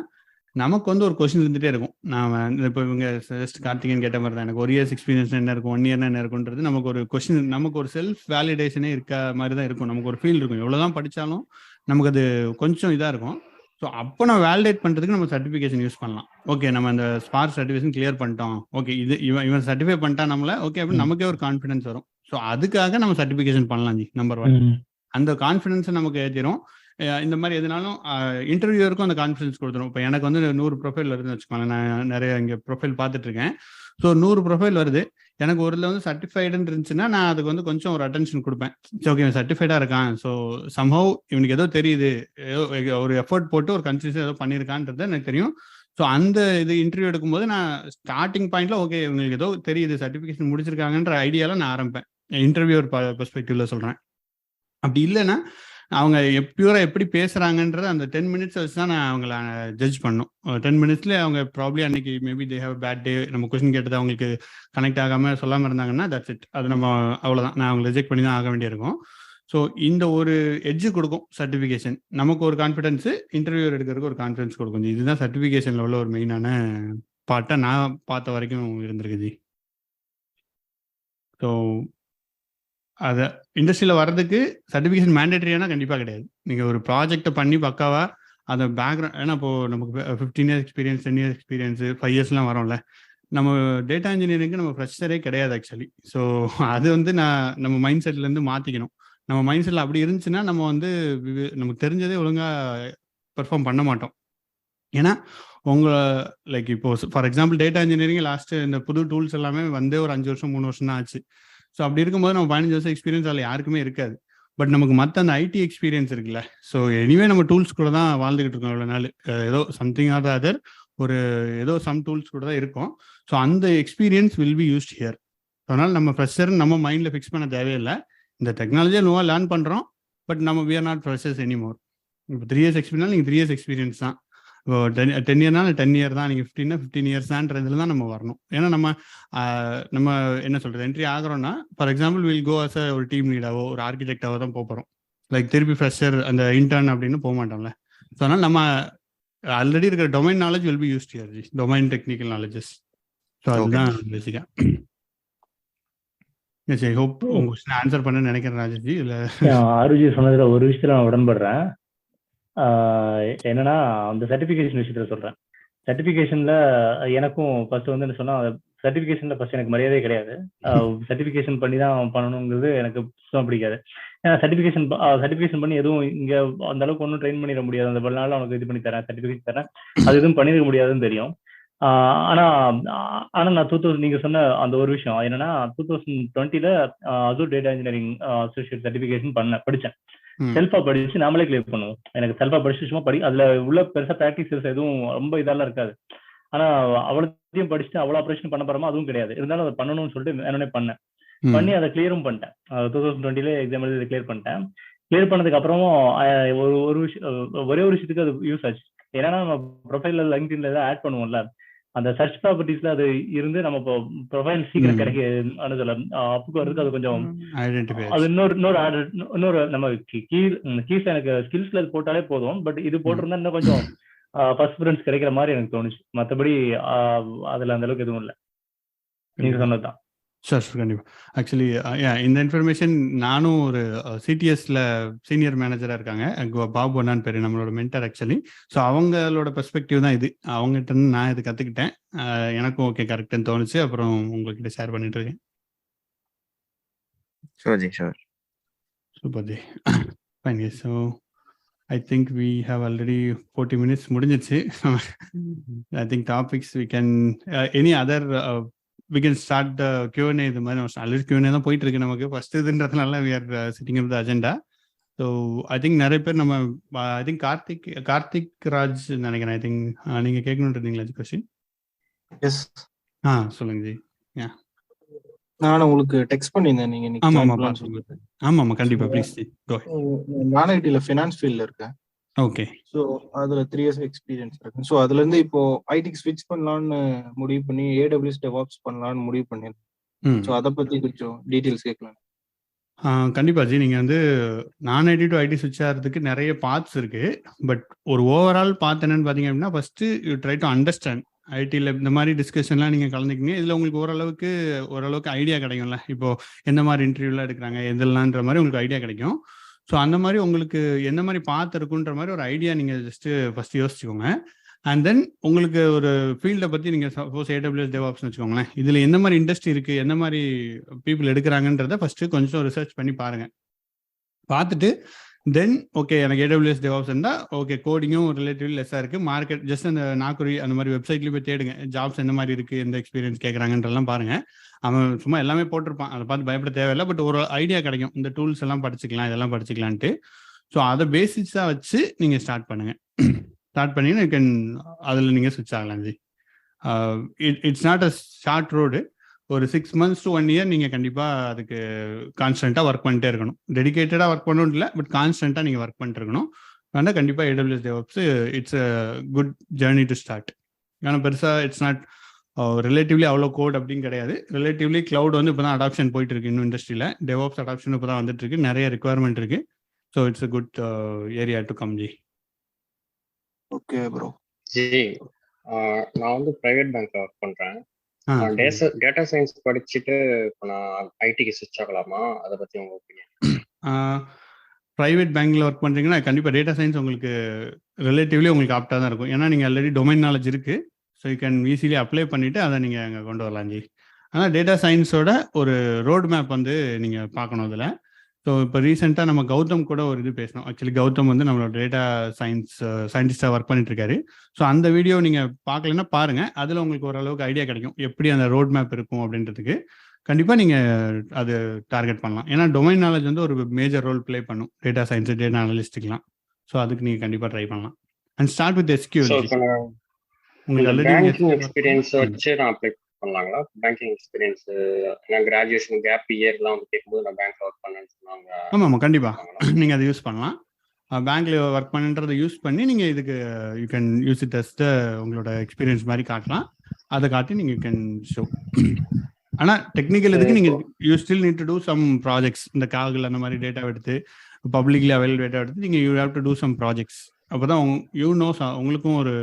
நமக்கு வந்து ஒரு கொஸ்டின் இருந்துகிட்டே இருக்கும். நான் இப்போ இவங்க ஜஸ்ட் கார்த்திகேயன் கேட்ட மாதிரி தான், எனக்கு ஒரு இயர்ஸ் எக்ஸ்பீரியன்ஸ் என்ன இருக்கும், 1 இயர்னா என்ன இருக்குன்றது நமக்கு ஒரு கொஸ்டின், நமக்கு ஒரு செல்ஃப் வேலிடேஷனே இருக்க மாதிரி தான் இருக்கும். நமக்கு ஒரு ஃபீல் இருக்கும், எவ்வளோதான் படித்தாலும் நமக்கு அது கொஞ்சம் இதாக இருக்கும். ஸோ அப்போ நம்ம வேலிடேட் பண்ணுறதுக்கு நம்ம சர்டிஃபிகேஷன் யூஸ் பண்ணலாம். ஓகே, நம்ம அந்த ஸ்பார்க் சர்டிஃபிகேஷன் கிளியர் பண்ணிட்டோம், ஓகே இது இவன் சர்டிஃபை பண்ணிட்டா நம்மள ஓகே அப்படின்னு நமக்கே ஒரு கான்ஃபிடன்ஸ் வரும். ஸோ அதுக்காக நம்ம சர்டிஃபிகேஷன் பண்ணலாம் ஜி. நம்பர் 1 அந்த கான்ஃபிடன்ஸை நமக்கு ஏற்றிடும். இந்த மாதிரி எதுனாலும் இன்டர்வியூருக்கும் அந்த கான்ஃபிடன்ஸ் கொடுத்துரும். இப்போ எனக்கு வந்து 100 ப்ரொஃபைல் வருதுன்னு வச்சுக்கோங்களேன், நான் நிறைய இங்கே ப்ரொஃபைல் பார்த்துட்டு இருக்கேன். ஸோ 100 ப்ரொஃபைல் வருது, எனக்கு ஒரு வந்து சர்டிஃபைடுன்னு இருந்துச்சுன்னா நான் அதுக்கு வந்து கொஞ்சம் ஒரு அட்டென்ஷன் கொடுப்பேன். சரி ஓகே இவன் சர்டிஃபைடாக இருக்கான், ஸோ சம்ஹவ் இவனுக்கு ஏதோ தெரியுது, ஏதோ ஒரு எஃபர்ட் போட்டு ஒரு கன்சிஸ்டன் ஏதோ பண்ணியிருக்கான்றது எனக்கு தெரியும். ஸோ அந்த இது இன்டர்வியூ எடுக்கும்போது நான் ஸ்டார்டிங் பாயிண்ட்ல ஓகே இவங்களுக்கு ஏதோ தெரியுது, சர்டிஃபிகேஷன் முடிச்சிருக்காங்கன்ற ஐடியாவில் நான் ஆரம்பிப்பேன். இன்டர்வியூர் பெர்ஸ்பெக்டிவ்ல சொல்கிறேன். அப்படி இல்லைன்னா அவங்க பியூரா எப்படி பேசுறாங்கன்றது அந்த 10 மினிட்ஸ் வச்சு தான் நான் அவங்கள ஜட்ஜ் பண்ணும். 10 மினிட்ஸ்ல அவங்க ப்ராப்ளி அன்னைக்கு maybe they have bad day, நம்ம கொஸ்டின் கேட்டது அவங்களுக்கு கனெக்ட் ஆகாம சொல்லாம இருந்தாங்கன்னா தட்ஸ் இட், அது நம்ம அவ்வளோதான், நான் அவங்களை ரிஜெக்ட் பண்ணி தான் ஆக வேண்டியிருக்கும். ஸோ இந்த ஒரு எட்ஜு கொடுக்கும் சர்டிஃபிகேஷன், நமக்கு ஒரு கான்ஃபிடன்ஸ், இன்டர்வியூர் எடுக்கிறதுக்கு ஒரு கான்ஃபிடன்ஸ் கொடுக்கும். இதுதான் சர்டிஃபிகேஷன்ல உள்ள ஒரு மெயினான பார்ட்டை நான் பார்த்த வரைக்கும் இருந்திருக்கு ஜி. ஸோ அதை இண்டஸ்ட்ரியில் வர்றதுக்கு சர்டிஃபிகேஷன் மேண்டேட்டரியானா கண்டிப்பாக கிடையாது. நீங்கள் ஒரு ப்ராஜெக்டை பண்ணி பக்காவா அந்த பேக்ரவுண்ட், ஏன்னா இப்போது நமக்கு 15 இயர்ஸ் எக்ஸ்பீரியன்ஸ், 10 இயர்ஸ் எக்ஸ்பீரியன்ஸு, 5 இயர்ஸ்லாம் வரோம்ல, நம்ம டேட்டா இன்ஜினியரிங்க்கு நம்ம ஃப்ரெஷரே கிடையாது ஆக்சுவலி. ஸோ அது வந்து நம்ம மைண்ட் செட்லேருந்து மாற்றிக்கணும். நம்ம மைண்ட் செட்டில் அப்படி இருந்துச்சுன்னா நம்ம வந்து நமக்கு தெரிஞ்சதே ஒழுங்காக பெர்ஃபார்ம் பண்ண மாட்டோம். ஏன்னா லைக் இப்போ for example data engineering last இந்த புது டூல்ஸ் எல்லாமே வந்து ஒரு 5 வருஷம் 3 வருஷம் தான் ஆச்சு. ஸோ அப்படி இருக்கும்போது நம்ம 15 வருஷம் எக்ஸ்பீரியன்ஸ் அதில் யாருக்குமே இருக்காது. பட் நமக்கு மற்ற அந்த ஐடி எக்ஸ்பீரியன்ஸ் இருக்குல்ல, ஸோ எனிவே நம்ம டூல்ஸ் கூட தான் வாழ்ந்துகிட்டு இருக்கோம் இவ்வளோ நாள், ஏதோ சம்திங் ஆர் அதர் ஒரு ஏதோ சம் டூல்ஸ் கூட தான் இருக்கும். ஸோ அந்த experience will be used here. அதனால் நம்ம ஃப்ரெஷர் நம்ம மைண்டில் ஃபிக்ஸ் பண்ண தேவையில்லை. இந்த டெக்னாலஜியை நோவாக லேர்ன் பண்ணுறோம், பட் நம்ம we are not freshers anymore. இப்போ 3 இயர்ஸ் எக்ஸ்பீரியன்ஸ் நீங்கள் 3 இயர்ஸ் எக்ஸ்பீரியன்ஸ் தான், 10 இயர்னால 10 இயர் தான், நீங்கள் 15 இயர்ஸ் தான்றதுல தான் நம்ம வரணும். ஏன்னா நம்ம என்ன சொல்கிறது, என்ட்ரி ஆகிறோம்னா for example will go as ஒரு டீம் லீடாவோ ஒரு ஆர்கிடெக்டாவோ தான் போகிறோம். லைக் திருப்பி ஃப்ரெஷர் அந்த இன்டர்ன் அப்படின்னு போக மாட்டோம்ல. ஸோ அதனால் நம்ம ஆல்ரெடி இருக்கிற domain knowledge will be used here, domain technical knowledges. So அதுதான் பேசிக்காக. எஸ், ஐ ஹோப் உங்க கொஸ்டின் ஆன்சர் பண்ண நினைக்கிறேன் ராஜேஷ்ஜி. இல்லை ஆருஜி சொன்னதுல ஒரு விஷயத்துல நான் உடன்படுறேன். என்னன்னா அந்த சர்டிஃபிகேஷன் விஷயத்துல சொல்றேன். சர்டிஃபிகேஷன்ல எனக்கும் ஃபர்ஸ்ட் வந்து என்ன சொன்னா, சர்டிஃபிகேஷன்ல ஃபர்ஸ்ட் எனக்கு மரியாதையே கிடையாது. சர்டிஃபிகேஷன் பண்ணி தான் பண்ணணுங்கிறது எனக்கு சுத்தமாக பிடிக்காது. ஏன்னா சர்டிஃபிகேஷன் பண்ணி எதுவும் இங்க அந்த அளவுக்கு ஒன்றும் ட்ரெயின் பண்ணிட முடியாது. அந்த 10 நாள் அவனுக்கு இது பண்ணி தரேன், சர்டிஃபிகேட் தரேன், அது எதுவும் பண்ணிருக்க முடியாதுன்னு தெரியும். ஆனா நான் 2000 நீங்க சொன்ன அந்த ஒரு விஷயம் என்னன்னா, 2020ல Azure data engineering associate certification படிச்சேன். செல்ஃபா படிச்சு நாமளே கிளியர் பண்ணுவோம். எனக்கு செல்ஃபா படிச்சு சும்மா அதுல உள்ள பெருசா ப்ராக்டிஸ் எதுவும் ரொம்ப இதெல்லாம் இருக்காது. ஆனா அவ்வளோத்தையும் படிச்சுட்டு அவ்வளோ ஆப்ரேஷன் பண்ண போறோமா அதுவும் கிடையாது. இருந்தாலும் அதை பண்ணணும்னு சொல்லிட்டு என்னன்னே பண்ணி அதை கிளியரும் பண்ணிட்டேன். 2020ல எக்ஸாம் எழுதி கிளியர் பண்ணிட்டேன். கிளியர் பண்ணதுக்கு அப்புறமும் ஒரு விஷயம், ஒரே ஒரு விஷயத்துக்கு அது யூஸ் ஆச்சு. ஏன்னா நம்ம ப்ரொஃபைல்ல லிங்க்டின்ல ஏதாவது ஆட் பண்ணுவோம்ல, அந்த சர்ச் ப்ராப்பர்ட்டிஸ்ல அது இருந்து நம்ம இப்போ ப்ரொஃபைல் சீக்கிரம் கிடைக்க அப்புக்கு வர்றதுக்கு அது கொஞ்சம் அது இன்னொரு நம்ம கீஸ் எனக்கு ஸ்கில்ஸ்ல அது போட்டாலே போதும். பட் இது போட்டிருந்தா இன்னும் கொஞ்சம் ஃபர்ஸ்ட் ப்ரிஃபரன்ஸ் கிடைக்கிற மாதிரி எனக்கு தோணுச்சு. மற்றபடி அதுல அந்த அளவுக்கு எதுவும் இல்லை, நீங்க சொன்னதுதான். ஷூர் கண்டிப்பாக. ஆக்சுவலி இந்த இன்ஃபர்மேஷன் நானும் ஒரு சிடிஎஸ்ல சீனியர் மேனேஜராக இருக்காங்க, பாபு அண்ணான்னு பேர், நம்மளோட மென்டர் ஆக்சுவலி. ஸோ அவங்களோட பெர்ஸ்பெக்டிவ் தான் இது. அவங்ககிட்ட இருந்து நான் இது கற்றுக்கிட்டேன். எனக்கும் ஓகே கரெக்டுன்னு தோணுச்சு. அப்புறம் உங்ககிட்ட ஷேர் பண்ணிட்டு இருக்கேன். Sure G, sure. Super G. Fine. So I think we have already 40 minutes முடிஞ்சிச்சு. I think topics we can any other we can start the Q&A. இது மாதிரி ஆல்ரெடி Q&A தான் போயிட்டு இருக்கு நமக்கு. ஃபர்ஸ்ட் இதுன்றதுனால we are sitting up the agenda. So I think நிறைய பேர் நம்ம I think கார்த்திக் ராஜ் நினைக்கிறேன். I think நீங்க கேட்கணும்னு இருந்தீங்களா கொஸ்டின்? எஸ், சொல்லுங்க ஜி. நான் உங்களுக்கு டெக்ஸ்ட் பண்ணியிருந்தேன். நீங்க ஆமா கண்டிப்பா ப்ளீஸ் ஜி கோ. நான் ஐடில ஃபினான்ஸ் ஃபீல்ட்ல இருக்கேன். ஓகே. ஸோ அதுல 3 years எக்ஸ்பீரியன்ஸ் இருக்கு. ஸோ அதுல இருந்து இப்போ ஐடிக்கு ஸ்விட்ச் பண்ணலான்னு முடிவு பண்ணி AWS DevOps பண்ணலான்னு முடிவு பண்ணிருக்கேன். ஸோ அதை பத்தி கொஞ்சம் டீட்டெயில்ஸ் கேட்கலாம். கண்டிப்பா ஜி. நீங்க வந்து நான் ஐடி டு ஐடி ஸ்விட்ச் ஆகிறதுக்கு நிறைய பாத்ஸ் இருக்கு. பட் ஒரு ஓவரால் பாத் என்னன்னு பாத்தீங்க அப்படின்னா, first you try to understand ஐடியில் இந்த மாதிரி டிஸ்கஷன்லாம் நீங்கள் கலந்துக்கிங்க. இதில் உங்களுக்கு ஓரளவுக்கு ஐடியா கிடைக்கும்ல. இப்போது எந்த மாதிரி இன்டர்வியூலாம் எடுக்கிறாங்க எதெல்லாம்ன்ற மாதிரி உங்களுக்கு ஐடியா கிடைக்கும். ஸோ அந்த மாதிரி உங்களுக்கு எந்த மாதிரி பார்த்துருக்குன்ற மாதிரி ஒரு ஐடியா நீங்கள் ஃபஸ்ட்டு யோசிச்சுக்கோங்க. அண்ட் தென் உங்களுக்கு ஒரு ஃபீல்டை பற்றி நீங்கள் சப்போஸ் AWS DevOpsனு வச்சுக்கோங்களேன், இதில் எந்த மாதிரி இண்டஸ்ட்ரி இருக்குது, எந்த மாதிரி பீப்புள் எடுக்கிறாங்கன்றதை ஃபஸ்ட்டு கொஞ்சம் ரிசர்ச் பண்ணி பாருங்கள். பார்த்துட்டு தென் ஓகே எனக்கு AWS DevOps இருந்தால் ஓகே, கோடிங்கும் ரிலேட்டிவ்லி லெஸ்ஸாக இருக்குது. மார்க்கெட் ஜஸ்ட் அந்த நாக்குரி அந்த மாதிரி வெப்சைட்லேயும் போய் தேடுங்க, ஜாப்ஸ் எந்த மாதிரி இருக்குது, எந்த எக்ஸ்பீரியன்ஸ் கேட்குறாங்கன்றலாம் பாருங்கள். அவன் சும்மா எல்லாமே போட்டிருப்பான், அதை பார்த்து பயப்பட தேவையில்லை. பட் ஒரு ஐடியா கிடைக்கும், இந்த டூல்ஸ் எல்லாம் படிச்சுக்கலாம், இதெல்லாம் படிச்சுக்கலான்ட்டு. ஸோ அதை பேசிக்ஸாக வச்சு நீங்கள் ஸ்டார்ட் பண்ணுங்கள். ஸ்டார்ட் பண்ணிங்கன்னா அதில் நீங்கள் ஸ்விட்ச் ஆகலாம் G. It's not a short road. ஒரு 6 months to 1 year நீங்கள் கண்டிப்பாக அதுக்கு கான்ஸ்டண்ட்டாக ஒர்க் பண்ணிட்டே இருக்கணும். டெடிக்கேட்டடாக ஒர்க் பண்ணணும் இல்லை, பட் கான்ஸ்டண்ட்டாக நீங்கள் ஒர்க் பண்ணிட்டு இருக்கணும். ஆனால் கண்டிப்பாக AWS DevOps it's a good journey to start. ஆனால் பெருசாக இட்ஸ் நாட் ரிலேட்டிவ்லி அவ்வளோ கோட் அப்படின்னு கிடையாது. ரிலேட்டிவ்லி கிளவுட் வந்து இப்போ தான் அடாப்ஷன் போயிட்டு இருக்கு இன்னும் இண்டஸ்ட்ரியில். DevOps அடாப்ஷன் இப்போ தான் வந்துட்டு இருக்கு, நிறைய ரெக்குவயர்மெண்ட் இருக்கு. So it's a good area to come G. Okay bro. G நான் வந்து ப்ரைவேட் பேங்க்ல ஒர்க் பண்றேன். டேட்டா சயின்ஸ் படிச்சுட்டு இப்போ நான் ஐடிக்கு ஸ்விட்ச் ஆகலாமா, அதை பத்தி உங்க ஒப்பீனியன்? ப்ரைவேட் பேங்க்ல ஒர்க் பண்றீங்கன்னா கண்டிப்பாக டேட்டா சயின்ஸ் உங்களுக்கு ரிலேட்டிவ்லி உங்களுக்கு ஆப்டாக தான் இருக்கும். ஏன்னா நீங்கள் ஆல்ரெடி டொமைன் நாலேஜ் இருக்கு. So you can easily apply பண்ணிட்டு அதை நீங்கள் அங்கே கொண்டு வரலாம் ஜி. ஆனால் டேட்டா சயின்ஸோட ஒரு ரோட் மேப் வந்து நீங்கள் பார்க்கணும் அதில். ஸோ இப்போ ரீசெண்டாக நம்ம கௌதம் கூட ஒரு இது பேசணும். ஆக்சுவலி கௌதம் வந்து நம்மளோட டேட்டா சயின்டிஸ்டாக ஒர்க் பண்ணிட்டு இருக்காரு. ஸோ அந்த வீடியோ நீங்கள் பார்க்கலன்னா பாருங்கள், அதில் உங்களுக்கு ஓரளவுக்கு ஐடியா கிடைக்கும் எப்படி அந்த ரோட் மேப் இருக்கும் அப்படின்றதுக்கு. கண்டிப்பாக நீங்கள் அது டார்கெட் பண்ணலாம். ஏன்னா டொமைன் நாலேஜ் வந்து ஒரு மேஜர் ரோல் ப்ளே பண்ணும் டேட்டா சயின்ஸ், டேட்டா அனலிஸ்ட்டுக்கெலாம். ஸோ அதுக்கு நீங்கள் கண்டிப்பாக ட்ரை பண்ணலாம். And start with SQL. உங்களுக்கு பேங்கிங் எக்ஸ்பீரியன்ஸ் வச்சு நான் அப்ளை பண்ணலாங்களா? பேங்கிங் எக்ஸ்பீரியன்ஸ் நான் கிராஜுவேஷன் கேப் இயர்லாம் வந்து கேட்கும்போது நான் பேங்க்ல ஒர்க் பண்ணேன்னு சொன்னாங்க. ஆமாம் கண்டிப்பாக நீங்கள் அதை யூஸ் பண்ணலாம். பேங்க்ல ஒர்க் பண்ணுன்றதை யூஸ் பண்ணி நீங்கள் இதுக்கு you can use it as உங்களோட எக்ஸ்பீரியன்ஸ் மாதிரி காட்டலாம். அதை காட்டி நீங்கள் கேன் ஷோ. ஆனால் டெக்னிக்கல் இதுக்கு நீங்கள் you still need to do some projects. இந்த காகில் அந்த மாதிரி டேட்டா எடுத்து பப்ளிக்லி அவைலபிள் டேட்டா எடுத்து நீங்கள் you have to do some projects. அப்போ தான் உங்களுக்கும் ஒரு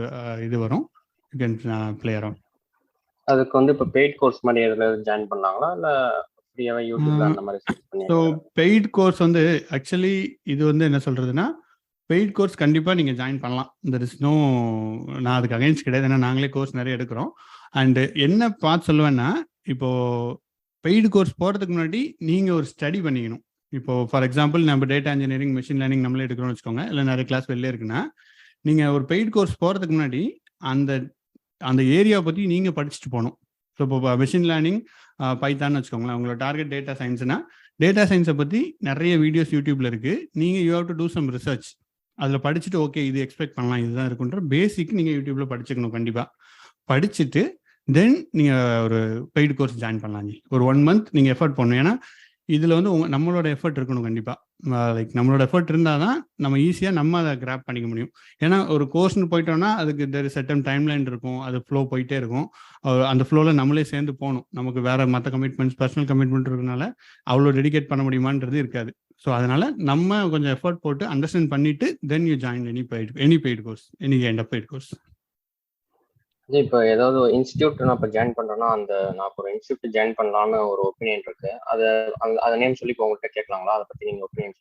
இது வரும். You can play around. அதுக்கு வந்து இப்போ பெய்ட் கோர்ஸ் மாதிரி எதில் ஜாயின் பண்ணலாங்களா இல்லை ஃப்ரீயாகவே யூடியூப்ல அந்த மாதிரி சர்ச் பண்ணி? ஸோ பெய்ட் கோர்ஸ் வந்து ஆக்சுவலி இது வந்து என்ன சொல்கிறதுனா, பெய்ட் கோர்ஸ் கண்டிப்பாக நீங்கள் ஜாயின் பண்ணலாம். தெர் இஸ் நோ, நான் அதுக்கு அகைன்ஸ்ட் கிடையாது. ஏன்னா நாங்களே கோர்ஸ் நிறைய எடுக்கிறோம். அண்டு என்ன பார்த்து சொல்லுவேன்னா, இப்போது பெய்டு கோர்ஸ் போகிறதுக்கு முன்னாடி நீங்கள் ஒரு ஸ்டடி பண்ணிக்கணும். இப்போது ஃபார் எக்ஸாம்பிள் நம்ம டேட்டா இன்ஜினியரிங், மெஷின் லேர்னிங் நம்மளே எடுக்கிறோம்னு வச்சுக்கோங்க, இல்லை நிறைய கிளாஸ் வெளிலே இருக்குன்னா, நீங்கள் ஒரு பெய்டு கோர்ஸ் போகிறதுக்கு முன்னாடி அந்த ஏரியாவை பற்றி நீங்கள் படிச்சுட்டு போகணும். ஸோ இப்போ மெஷின் லேர்னிங், பைத்தான்னு வச்சுக்கோங்களேன், உங்களோட டார்கெட் டேட்டா சயின்ஸ்னா டேட்டா சயின்ஸை பற்றி நிறைய வீடியோஸ் யூடியூப்ல இருக்குது. நீங்கள் you have to do some research. அதில் படிச்சுட்டு ஓகே இது எக்ஸ்பெக்ட் பண்ணலாம், இதுதான் இருக்குன்ற பேசிக் நீங்கள் யூடியூப்ல படிச்சுக்கணும். கண்டிப்பாக படிச்சுட்டு தென் நீங்கள் ஒரு பெய்டு கோர்ஸ் ஜாயின் பண்ணலாம். ஒரு 1 month நீங்கள் எஃபர்ட் பண்ணணும். ஏன்னா இதில் வந்து நம்மளோட எஃபர்ட் இருக்கணும். கண்டிப்பாக லைக் நம்மளோட எஃபர்ட் இருந்தால் தான் நம்ம ஈஸியாக நம்ம அதை கிராப் பண்ணிக்க முடியும். ஏன்னா ஒரு கோர்ஸ்னு போயிட்டோம்னா அதுக்கு தெர் செட்டம் டைம்லைன் இருக்கும், அது ஃப்ளோ போயிட்டே இருக்கும். அந்த ஃப்ளோவில் நம்மளே சேர்ந்து போகணும். நமக்கு வேற மற்ற கமிட்மெண்ட்ஸ், பர்சனல் கமிட்மெண்ட் இருக்கிறதுனால அவ்வளோ டெடிகேட் பண்ண முடியுமான்றது இருக்காது. ஸோ அதனால நம்ம கொஞ்சம் எஃபர்ட் போட்டு அண்டர்ஸ்டாண்ட் பண்ணிட்டு then you join any paid course, any kind of paid course. இப்போ ஏதாவது இன்ஸ்டியூட் நான் இப்போ ஜாயின் பண்றேன்னா நான் இப்போ ஒரு இன்ஸ்டியூட் ஜாயின் பண்ணலாம்னு ஒரு ஒப்பீனியன் இருக்கு. அதை நேம் சொல்லி இப்போ உங்கள்கிட்ட கேட்கலாங்களா? அதை பத்தி நீங்க ஒப்பீனியன்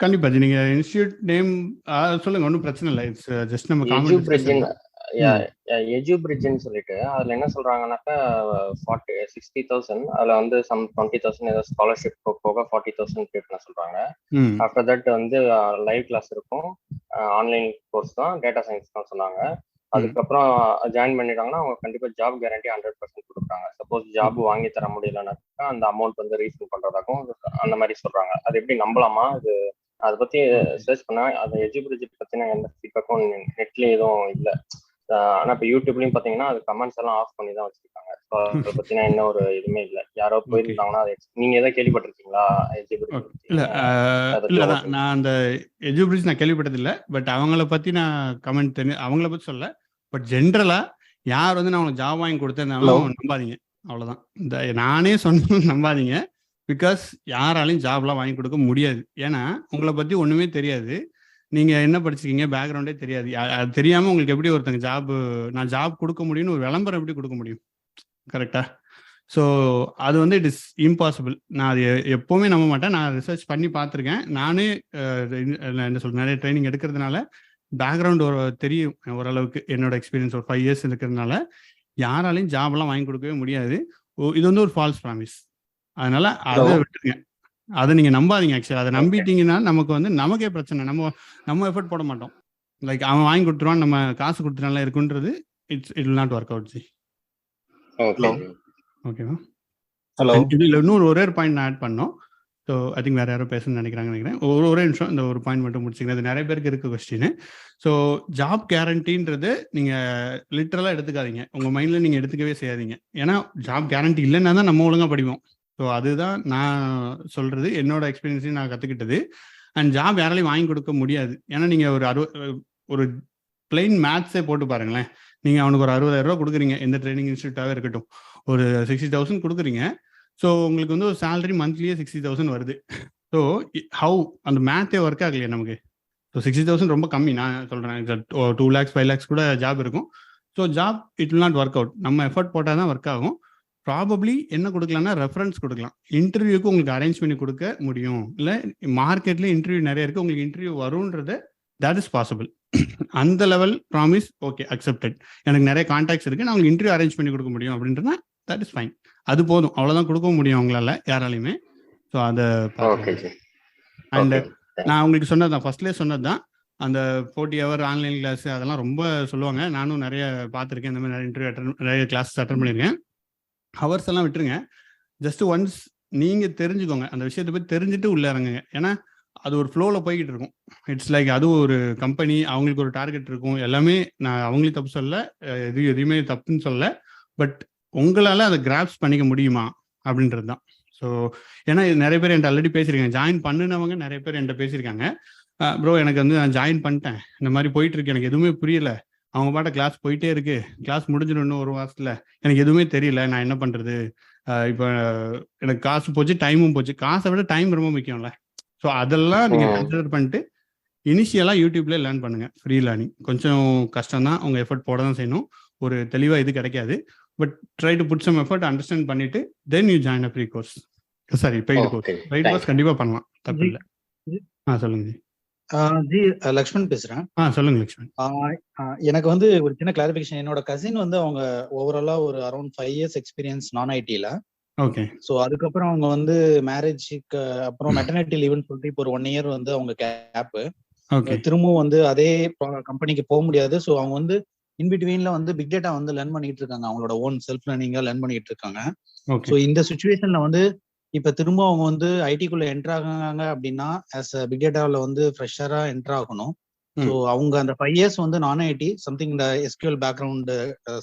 கண்டிப்பா ஜி. நீங்க இன்ஸ்டியூட் நேம் சொல்லுங்க, ஒன்றும் பிரச்சனை இல்லை. இட்ஸ் ஜஸ்ட் நம்ம எஜுபிரிட்ஜ்னு சொல்லிட்டு அதுல என்ன சொல்றாங்கன்னாக்கா 60,000 அதுல வந்து சம் 20,000 ஏதாவது ஸ்காலர்ஷிப் போக 40,000 பே பண்ண சொல்றாங்க. ஆஃப்டர் தட் வந்து லைவ் கிளாஸ் இருக்கும், ஆன்லைன் கோர்ஸ் தான், டேட்டா சயின்ஸ் தான் சொன்னாங்க. அதுக்கப்புறம் ஜாயின் பண்ணிட்டாங்கன்னா அவங்க கண்டிப்பா ஜாப் கேரண்டி 100% கொடுக்குறாங்க. சப்போஸ் ஜாப் வாங்கி தர முடியலன்னாக்கா அந்த அமௌண்ட் வந்து ரீஃபண்ட் பண்றதாகவும் அந்த மாதிரி சொல்றாங்க. அது எப்படி நம்பலாமா? அதை பத்தி சர்ச் பண்ணா அந்த எஜுபிரிட்ஜ் பத்தின எந்த ஃபீட்பேக்கும் நெட்ல எதுவும் இல்லை. ஆனா இப்ப யூடியூப்லயும் பாத்தீங்கன்னா அது கமெண்ட்ஸ் எல்லாம் ஆஃப் பண்ணி தான் வச்சிருக்காங்க. அதை பத்தினா என்ன ஒரு இதுவுமே இல்லை. யாரோ போயிருந்தாங்கன்னா நீங்க ஏதாவது கேள்விப்பட்டிருக்கீங்களா? இல்ல, நான் அந்த எஜுபிரிட்ஜ் நான் கேள்விப்பட்டது இல்லை. பட் அவங்கள பத்தி நான் கமெண்ட் அவங்கள பத்தி சொல்ல. பட் ஜென்ரலா யார் வந்து நான் உங்களுக்கு ஜாப் வாங்கி கொடுத்தேன்னாலும் நம்பாதீங்க, அவ்வளவுதான். நானே சொன்ன நம்பாதீங்க. பிகாஸ் யாராலையும் ஜாப்லாம் வாங்கி கொடுக்க முடியாது. ஏன்னா உங்களை பத்தி ஒண்ணுமே தெரியாது, நீங்க என்ன படிச்சிருக்கீங்க, பேக்ரவுண்டே தெரியாது. அது தெரியாம உங்களுக்கு எப்படி ஒருத்தங்க நான் ஜாப் கொடுக்க முடியும்னு ஒரு விளம்பரம் எப்படி கொடுக்க முடியும்? கரெக்டா? ஸோ அது வந்து இட் இஸ் இம்பாசிபிள். நான் அது எப்போவுமே நம்ப மாட்டேன். நான் ரிசர்ச் பண்ணி பார்த்துருக்கேன். நானே என்ன சொல்றேன், நிறைய ட்ரைனிங் எடுக்கிறதுனால பேக்ரவுண்ட் தெரியும் ஓரளவுக்கு. என்னோட எக்ஸ்பீரியன்ஸ் ஒரு 5 years இருக்கிறதுனால யாராலையும் ஜாப்லாம் வாங்கி கொடுக்கவே முடியாது. இது வந்து ஒரு ஃபால்ஸ் ப்ராமிஸ். அதனால அதை விட்டுருங்க, அதை நீங்க நம்பாதீங்க. ஆக்சுவலா அதை நம்பிட்டீங்கன்னா நமக்கு வந்து நமக்கே பிரச்சனை. நம்ம எஃபர்ட் போட மாட்டோம். லைக் அவன் வாங்கி கொடுத்துருவான், நம்ம காசு கொடுத்துனால இருக்குன்றது it will not work out. G ஓகேவா? ஹலோ, இதுல இன்னொரு ஒரே பாயிண்ட் நான் ஆட் பண்ணோம். ஸோ ஐ திங்க் வேற யாரும் பேசணும்னு நினைக்கிறேன். ஒரே நிமிஷம் இந்த ஒரு பாயிண்ட் மட்டும் முடிச்சிங்கன்னா, அது நிறைய பேருக்கு இருக்க கொஸ்டின். ஸோ ஜாப் கேரண்டின்றது நீங்க லிட்டரலா எடுத்துக்காதீங்க, உங்க மைண்ட்ல நீங்க எடுத்துக்கவே செய்யாதீங்க. ஏன்னா ஜாப் கேரண்டி இல்லைன்னா தான் நம்ம ஒழுங்கா படிப்போம். ஸோ அதுதான் நான் சொல்றது, என்னோட எக்ஸ்பீரியன்ஸையும் நான் கற்றுக்கிட்டது. அண்ட் ஜாப் யாராலையும் வாங்கி கொடுக்க முடியாது. ஏன்னா நீங்கள் ஒரு பிளெயின் மேத்ஸே போட்டு பாருங்களேன். நீங்கள் அவனுக்கு ஒரு 60,000 ரூபா கொடுக்குறீங்க, எந்த ட்ரைனிங் இன்ஸ்டியூட்டாகவே இருக்கட்டும், ஒரு 60,000 கொடுக்குறீங்க. ஸோ உங்களுக்கு வந்து ஒரு சேலரி மந்த்லியே 60,000 வருது. ஸோ ஹவு அந்த மேத்தே ஒர்க் ஆகலையே நமக்கு. ஸோ 60,000 ரொம்ப கம்மி. நான் சொல்கிறேன் 2 lakhs 5 lakhs கூட ஜாப் இருக்கும். So job it will not work out. நம்ம எஃபர்ட் போட்டால் தான் ஒர்க் ஆகும். ப்ராபப்ளி என்ன கொடுக்கலாம்னா ரெஃபரன்ஸ் கொடுக்கலாம். இன்டர்வியூக்கு உங்களுக்கு அரேஞ்ச் பண்ணி கொடுக்க முடியும். இல்லை மார்க்கெட்ல இன்டர்வியூ நிறைய இருக்கு, உங்களுக்கு இன்டர்வியூ வரும்ன்றது தட் இஸ் பாசிபிள். அந்த லெவல் ப்ராமிஸ் ஓகே, அக்செப்டட். எனக்கு நிறைய கான்டாக்ட்ஸ் இருக்கு, நான் உங்களுக்கு இன்டர்வியூ அரேஞ்ச் பண்ணி கொடுக்க முடியும் அப்படின்றத தட் இஸ் ஃபைன். அது போதும், அவ்வளோதான் கொடுக்க முடியும் அவங்களால யாராலையுமே. ஸோ அதை அண்ட் நான் உங்களுக்கு சொன்னது தான், ஃபர்ஸ்ட்லேயே சொன்னது தான், அந்த 40 hour ஆன்லைன் கிளாஸ் அதெல்லாம் ரொம்ப சொல்லுவாங்க. நானும் நிறைய பார்த்துருக்கேன், இந்த மாதிரி நிறைய இன்டர்வியூ நிறைய கிளாஸஸ் அட்டன் பண்ணியிருக்கேன். ஹவர்ஸ் எல்லாம் விட்டுருங்க. ஜஸ்ட் ஒன்ஸ் நீங்க தெரிஞ்சுக்கோங்க, அந்த விஷயத்தை பற்றி தெரிஞ்சுட்டு உள்ள இறங்குங்க. ஏன்னா அது ஒரு ஃப்ளோவில் போய்கிட்டு இருக்கும். இட்ஸ் லைக் அது ஒரு கம்பெனி, அவங்களுக்கு ஒரு டார்கெட் இருக்கும். எல்லாமே நான் அவங்களையும் தப்பு சொல்ல, எதுவுமே தப்புன்னு சொல்ல. பட் உங்களால் அதை கிராப்ஸ் பண்ணிக்க முடியுமா அப்படின்றது தான். ஸோ ஏன்னா நிறைய பேர் என்கிட்ட ஆல்ரெடி பேசியிருக்காங்க, ஜாயின் பண்ணினவங்க நிறைய பேர் என்கிட்ட பேசியிருக்காங்க. ப்ரோ எனக்கு வந்து நான் ஜாயின் பண்ணிட்டேன், இந்த மாதிரி போயிட்டு இருக்கு, எனக்கு எதுவுமே புரியல, அவங்க பாட்ட கிளாஸ் போயிட்டே இருக்கு, கிளாஸ் முடிஞ்சிடும் இன்னும் 1 மாசத்துல, எனக்கு எதுவுமே தெரியல, நான் என்ன பண்றது? இப்போ எனக்கு காசு போச்சு, டைமும் போச்சு. காசை விட டைம் ரொம்ப முக்கியம்ல. ஸோ அதெல்லாம் நீங்க கன்சிடர் பண்ணிட்டு இனிஷியலா யூடியூப்ல லேர்ன் பண்ணுங்க. ஃப்ரீ லேர்னிங் கொஞ்சம் கஷ்டம் தான், உங்க எஃபர்ட் போட தான் செய்யணும். ஒரு தெளிவா இது கிடைக்காது. But try to put some effort, understand பண்ணிட்டு then you join a free course. Sorry, paid course. Paid course கண்டிப்பா பண்ணலாம், தப்பு இல்லை. சொல்லுங்க ஜி. ஜி லக்ஷ்மண் பேசுறேன். சொல்லுங்க லக்ஷ்மண். எனக்கு வந்து ஒரு சின்ன கிளாரிபிகேஷன். என்னோட கசின் வந்து அவங்க ஓவராலா ஒரு அரௌண்ட் 5 years எக்ஸ்பீரியன்ஸ் நான் ஐடில. ஓகே. ஸோ அதுக்கப்புறம் அவங்க வந்து மேரேஜுக்கு அப்புறம் மெட்டர்னிட்டி லீவ்னு சொல்லிட்டு இப்போ ஒரு 1 year வந்து அவங்க கேப். திரும்பவும் வந்து அதே கம்பெனிக்கு போக முடியாது. ஸோ அவங்க வந்து இன்பிட்வீன்ல வந்து பிக் டேட்டா வந்து லேர்ன் பண்ணிட்டு இருக்காங்க, அவங்களோட ஓன் செல்ஃப் லேர்னிங்கா லேர்ன் பண்ணிட்டு இருக்காங்க. ஸோ இந்த சுச்சுவேஷன்ல வந்து இப்ப திரும்ப அவங்க வந்து ஐடிக்குள்ள என்டர் ஆகாங்க அப்படின்னா ஆஸ் பிக் டேட்டாவில் வந்து ஃப்ரெஷரா என்டர் ஆகணும். ஸோ அவங்க அந்த 5 years வந்து நான் ஐடி சம்திங் இந்த எஸ்கியூஎல் பேக்ரவுண்ட்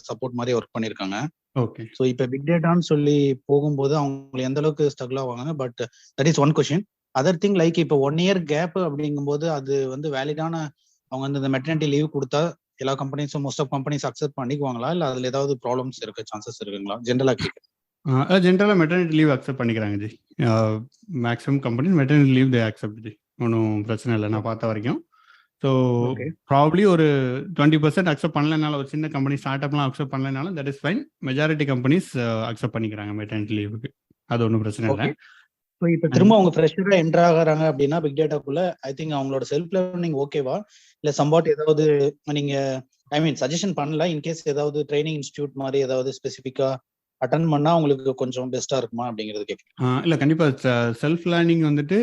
சப்போர்ட் மாதிரி ஒர்க் பண்ணிருக்காங்க. ஓகே. ஸோ இப்போ பிக் டேட்டான்னு சொல்லி போகும்போது அவங்க எந்த அளவுக்கு ஸ்ட்ரகிள் ஆவாங்க. But that is one question. Other thing like இப்போ 1 year கேப் அப்படிங்கும்போது அது வந்து வேலிடான, அவங்க வந்து இந்த மெட்டர்னிட்டி லீவ் கொடுத்தா எல்லா கம்பெனிஸும் மோஸ்ட் ஆஃப் கம்பெனிஸ் அக்செப்ட் பண்ணிக்குவாங்களா, இல்லை அதுல ஏதாவது ப்ராப்ளம்ஸ் இருக்க சான்சஸ் இருக்குங்களா? ஜென்ரலா கேட்குறேன். ஜென்ரலாக மெட்டர்னிட்டி லீவ் அக்செப்ட் பண்ணிக்கிறாங்க G. Maximum company maternity leave they accept G. ஒன்றும் பிரச்சனை இல்லை நான் பார்த்த வரைக்கும். ஸோ ப்ராப்ளி ஒரு 20% அக்செப்ட் பண்ணலனால, ஒரு சின்ன கம்பெனி ஸ்டார்ட் அப்லாம் அக்செப்ட் பண்ணலனாலும் that is fine. Majority companies accept பண்ணிக்கிறாங்க மெட்டர்னிட்டி லீவுக்கு. அது ஒன்றும் பிரச்சனை இல்லை. ஸோ இப்போ திரும்ப அவங்க ஃப்ரெஷராக என்ட்ரு ஆகிறாங்க அப்படின்னா பிக் டேட்டாக்குள்ள ஐ திங்க் அவங்களோட செல்ஃப் லேர்னிங் ஓகேவா, இல்லை சம்பாட் ஏதாவது நீங்கள் சஜஷன் பண்ணல, இன்கேஸ் ஏதாவது ட்ரைனிங் இன்ஸ்டியூட் மாதிரி ஏதாவது ஸ்பெசிஃபிக்காக அட்டன் பண்ணால் அவங்களுக்கு கொஞ்சம் பெஸ்ட்டாக இருக்குமா அப்படிங்கிறது கேட்குறேன். இல்லை, கண்டிப்பாக செல்ஃப் லேர்னிங் வந்துட்டு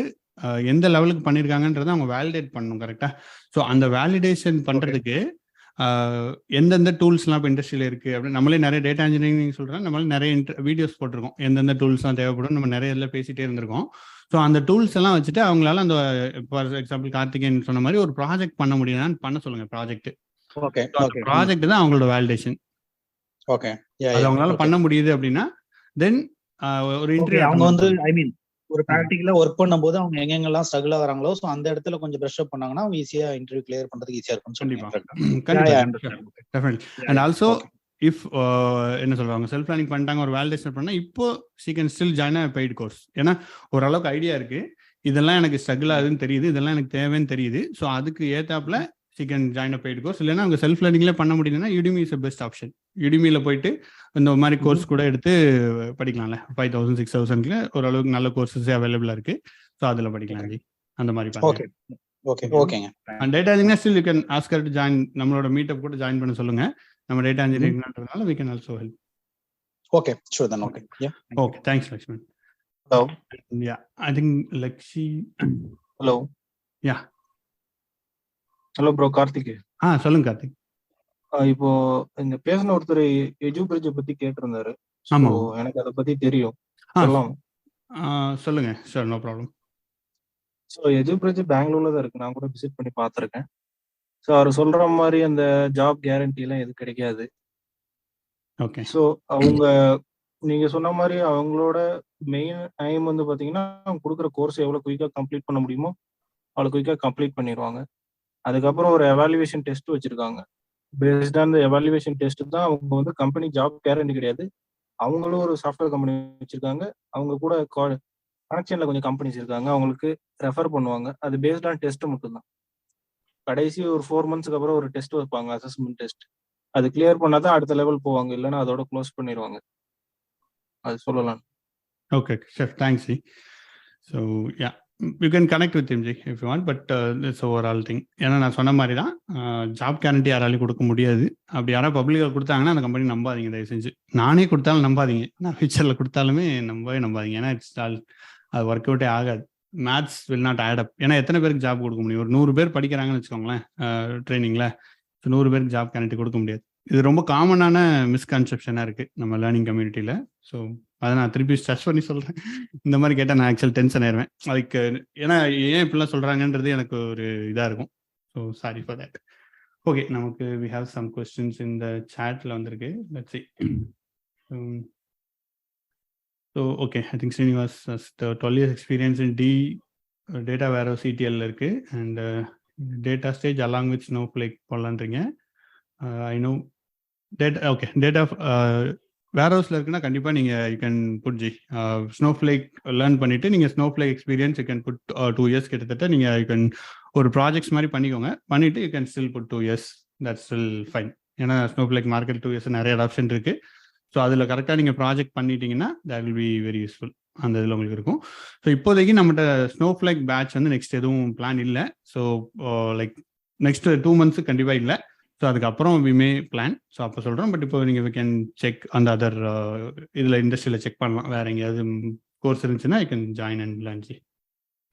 எந்த லெவலுக்கு பண்ணியிருக்காங்கன்றதை அவங்க வேலிடேட் பண்ணணும் கரெக்டாக. ஸோ அந்த வேலிடேஷன் பண்ணுறதுக்கு எந்தெந்த டூல்ஸ்லாம் இப்போ இண்டஸ்ட்ரியில் இருக்குது அப்படின்னு நம்மளே நிறைய டேட்டா இன்ஜினியரிங் சொல்கிறோம், நம்மளே நிறைய வீடியோஸ் போட்டிருக்கோம் எந்தெந்த டூல்ஸ்லாம் தேவைப்படும், நம்ம நிறைய இதில் பேசிகிட்டே இருந்திருக்கோம். ஸோ அந்த டூல்ஸ் எல்லாம் வச்சுட்டு அவங்களால அந்த ஃபார் எக்ஸாம்பிள் கார்த்திகேயன் சொன்ன மாதிரி ஒரு ப்ராஜெக்ட் பண்ண முடியும்னு பண்ண சொல்லுங்கள். ப்ராஜெக்ட் தான் அவங்களோட வேலிடேஷன். ஓகே, அது அவங்களால பண்ண முடியுது அப்படின்னா தென் ஒரு இன்டர்வியூ அவங்க ஒரு ப்ராக்டிகலா ஒர்க் பண்ணும்போது அவங்க எங்கெங்கெல்லாம் ஸ்ட்ரகிள் ஆகுறாங்களோ ஸோ அந்த இடத்துல கொஞ்சம் பிரஷ் அப் பண்ணாங்கன்னா அவங்க ஈஸியா இன்டர்வியூ கிளியர் பண்றதுக்கு ஈஸியா இருக்கும். அண்ட் ஆல்சோ இஃப் என்ன சொல்றாங்க, செல்ஃப் லேர்னிங் பண்ணிட்டாங்க, ஒரு வேலிடேஷன் பண்ணா இப்போ she can still join a paid course. ஏன்னா ஓரளவுக்கு ஐடியா இருக்கு, இதெல்லாம் எனக்கு ஸ்ட்ரகிள் ஆகுதுன்னு தெரியுது, இதெல்லாம் எனக்கு தேவைன்னு தெரியுது. ஸோ அதுக்கு ஏத்தாப்புல she can join a paid course. இல்லைன்னா அவங்க செல்ஃப் லேர்னிங்ல பண்ண முடியுதுன்னா யூடிமி இஸ் பெஸ்ட் ஆப்ஷன். யூடிமியில் போயிட்டு இந்த மாதிரி கோர்ஸ் கூட எடுத்து படிக்கலாம்ல. 5000 6000ல ஓரளவுக்கு நல்ல கோர்சஸ் அவைலபிளா இருக்கு. ஸோ அதில் படிக்கலாம் ஜி. அந்த மாதிரி பண்ணுங்க. ஓகேங்க. And data engineering still you can ask her to join, நம்மளோட மீட்டப் கூட ஜாயின் பண்ண சொல்லுங்க. நம்ம data இன்ஜினியரிங்ன்றதுனால we can also help. Okay, sure then. Okay, yeah. Okay, thanks Lakshman. Hello. Yeah, I think Lakshi. Hello. Yeah. Hello bro, Karthik. சொல்லுங்க கார்த்திக். இப்போ இந்த பேசின ஒருத்தர் எஜுபிரிட்ஜ் பத்தி கேட்டிருந்தாரு. ஆமா, எனக்கு அதை பத்தி தெரியும். சொல்லுங்க. Sir, no problem. So Edubridge பெங்களூர்ல தான் இருக்கு, நான் கூட விசிட் பண்ணி பார்த்துருக்கேன். ஸோ அவர் சொல்ற மாதிரி அந்த ஜாப் கேரண்டி எல்லாம் எது கிடைக்காது. ஓகே. ஸோ அவங்க நீங்க சொன்ன மாதிரி அவங்களோட மெயின் ஐம் வந்து பாத்தீங்கன்னா அவங்க கொடுக்குற கோர்ஸ் எவ்வளவு குயிக்கா கம்ப்ளீட் பண்ண முடியுமோ அவ்வளவு குயிக்கா கம்ப்ளீட் பண்ணிடுவாங்க. அதுக்கப்புறம் ஒரு எவாலுவேஷன் டெஸ்ட் வச்சிருக்காங்க. Based on the evaluation test தான் அவங்க வந்து கம்பெனி ஜாப் கேரண்டி கிடையாது. அவங்களும் ஒரு சாஃப்ட்வேர் கம்பெனி வச்சிருக்காங்க, அவங்க கூட கனெக்ஷன்ல கொஞ்சம் கம்பெனிஸ் இருக்காங்க, அவங்களுக்கு ரெஃபர் பண்ணுவாங்க. அது பேஸ்ட் ஆன் டெஸ்ட் மட்டும்தான். கடைசி ஒரு 4 monthsக்கு அப்புறம் ஒரு டெஸ்ட் வைப்பாங்க, அசஸ்மெண்ட் டெஸ்ட். அது கிளியர் பண்ணாதான் அடுத்த லெவல் போவாங்க, இல்லைன்னா அதோட க்ளோஸ் பண்ணிடுவாங்க. அது சொல்லலாம். Okay sir, thanks G. So yeah, you can connect with him G if you want, but it's overall thing. ஏன்னா நான் சொன்ன மாதிரி தான் ஜாப் கேரண்டி யாராலையும் கொடுக்க முடியாது. அப்படி யாராவது பப்ளிக்காக கொடுத்தாங்கன்னா அந்த கம்பெனி நம்பாதீங்க தயவு செஞ்சு. நானே கொடுத்தாலும் நம்பாதீங்க, நான் ஃபியூச்சரில் கொடுத்தாலுமே நம்பாதீங்க. ஏன்னா இட்ஸ் ஆல் அது ஒர்க் அவுட்டே ஆகாது. Maths will not add up. ஏன்னா எத்தனை பேருக்கு ஜாப் கொடுக்க முடியும்? ஒரு 100 பேர் படிக்கிறாங்கன்னு வச்சுக்கோங்களேன் ட்ரைனிங்கில். 100 பேருக்கு ஜாப் கேரண்டி கொடுக்க முடியாது. இது ரொம்ப காமனான மிஸ்கன்செப்ஷனாக இருக்குது நம்ம லேர்னிங் கம்யூனிட்டியில். ஸோ அதை நான் திருப்பி ஸ்ட்ரெஸ் பண்ணி சொல்கிறேன். இந்த மாதிரி கேட்டால் நான் ஆக்சுவல் டென்ஷன் ஆயிடுவேன். அதுக்கு ஏன்னா ஏன் இப்படிலாம் சொல்கிறாங்கன்றது எனக்கு ஒரு இதாக இருக்கும். So sorry for that. Okay, நமக்கு வி ஹாவ் சம் கொஸ்டின்ஸ் இந்த சேட்டில் வந்திருக்கு. Let's see. So okay, I think Srinivas has the 12 years experience in data warehouse ETL இருக்கு and data stage along with Snowflake போடலான்றீங்க. I know data, okay, data warehouse இருக்குன்னா கண்டிப்பாக நீங்கள் you can put Snowflake learn பண்ணிவிட்டு நீங்கள் Snowflake experience you can put 2 years கிட்டத்தட்ட நீங்கள் you can ஒரு projects மாதிரி பண்ணிக்கோங்க. பண்ணிவிட்டு you can still put 2 years, that's still fine. ஏன்னா Snowflake மார்க்கெட் 2 years நிறைய ஆப்ஷன் இருக்குது. ஸோ அதில் கரெக்டாக நீங்கள் ப்ராஜெக்ட் பண்ணிட்டீங்கன்னா that will be very useful. அந்த இதில் உங்களுக்கு இருக்கும். ஸோ இப்போதைக்கு நம்மகிட்ட ஸ்னோஃப்ளேக் பேட்ச் வந்து நெக்ஸ்ட் எதுவும் பிளான் இல்லை. ஸோ லைக் நெக்ஸ்ட் 2 months கண்டிப்பாக இல்லை. ஸோ அதுக்கப்புறம் வி மே பிளான். ஸோ அப்போ சொல்கிறோம். பட் இப்போ நீங்கள் வி கேன் செக் அந்த அதர் இதில் இண்டஸ்ட்ரியில் செக் பண்ணலாம். வேறு எங்கேயாவது கோர்ஸ் இருந்துச்சுன்னா I can join and learn.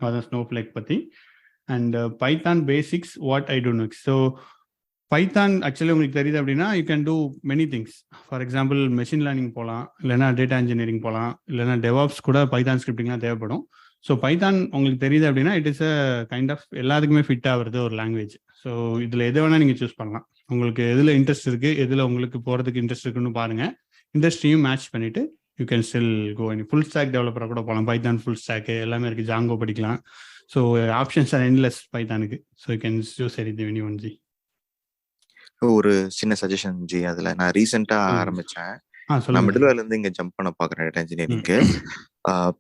அதான் ஸ்னோஃப்ளேக் பற்றி. And Python basics what I do next. So Python actually உங்களுக்கு தெரியுது அப்படின்னா you can do many things. For example machine learning போகலாம், இல்லைனா டேட்டா இன்ஜினியரிங் போகலாம், இல்லைனா டெவாப்ஸ் கூட பைத்தான் ஸ்கிரிப்டிங்லாம் தேவைப்படும். ஸோ பைத்தான் உங்களுக்கு தெரியுது அப்படின்னா it is a kind of எல்லாத்துக்குமே ஃபிட் ஆகிறது ஒரு லாங்குவேஜ். ஸோ இதில் எது வேணால் நீங்கள் சூஸ் பண்ணலாம். உங்களுக்கு எதில் இன்ட்ரெஸ்ட் இருக்குது, எதில் உங்களுக்கு போகிறதுக்கு இன்ட்ரெஸ்ட் இருக்குன்னு பாருங்கள். இண்டஸ்ட்ரியும் மேட்ச் பண்ணிவிட்டு you can still go. Full stack டெவலப்பராக கூட போகலாம். பைத்தான் ஃபுல் ஸ்டாக்கு எல்லாமே இருக்குது. ஜாங்கோ படிக்கலாம். ஸோ ஆப்ஷன்ஸ் ஆர் என்லெஸ் பைத்தானுக்கு. So you can choose anything any one ji. ஒரு சின்ன சஜஷன் ஜி. அதுல நான் ரீசெண்டா ஆரம்பிச்சேன். நான் சொல்லுங்க. மிடில்வேர்ல இருந்து இங்க ஜம்ப் பண்ண பாக்குறேன் டேட்டா இன்ஜினியரிங்க்கு.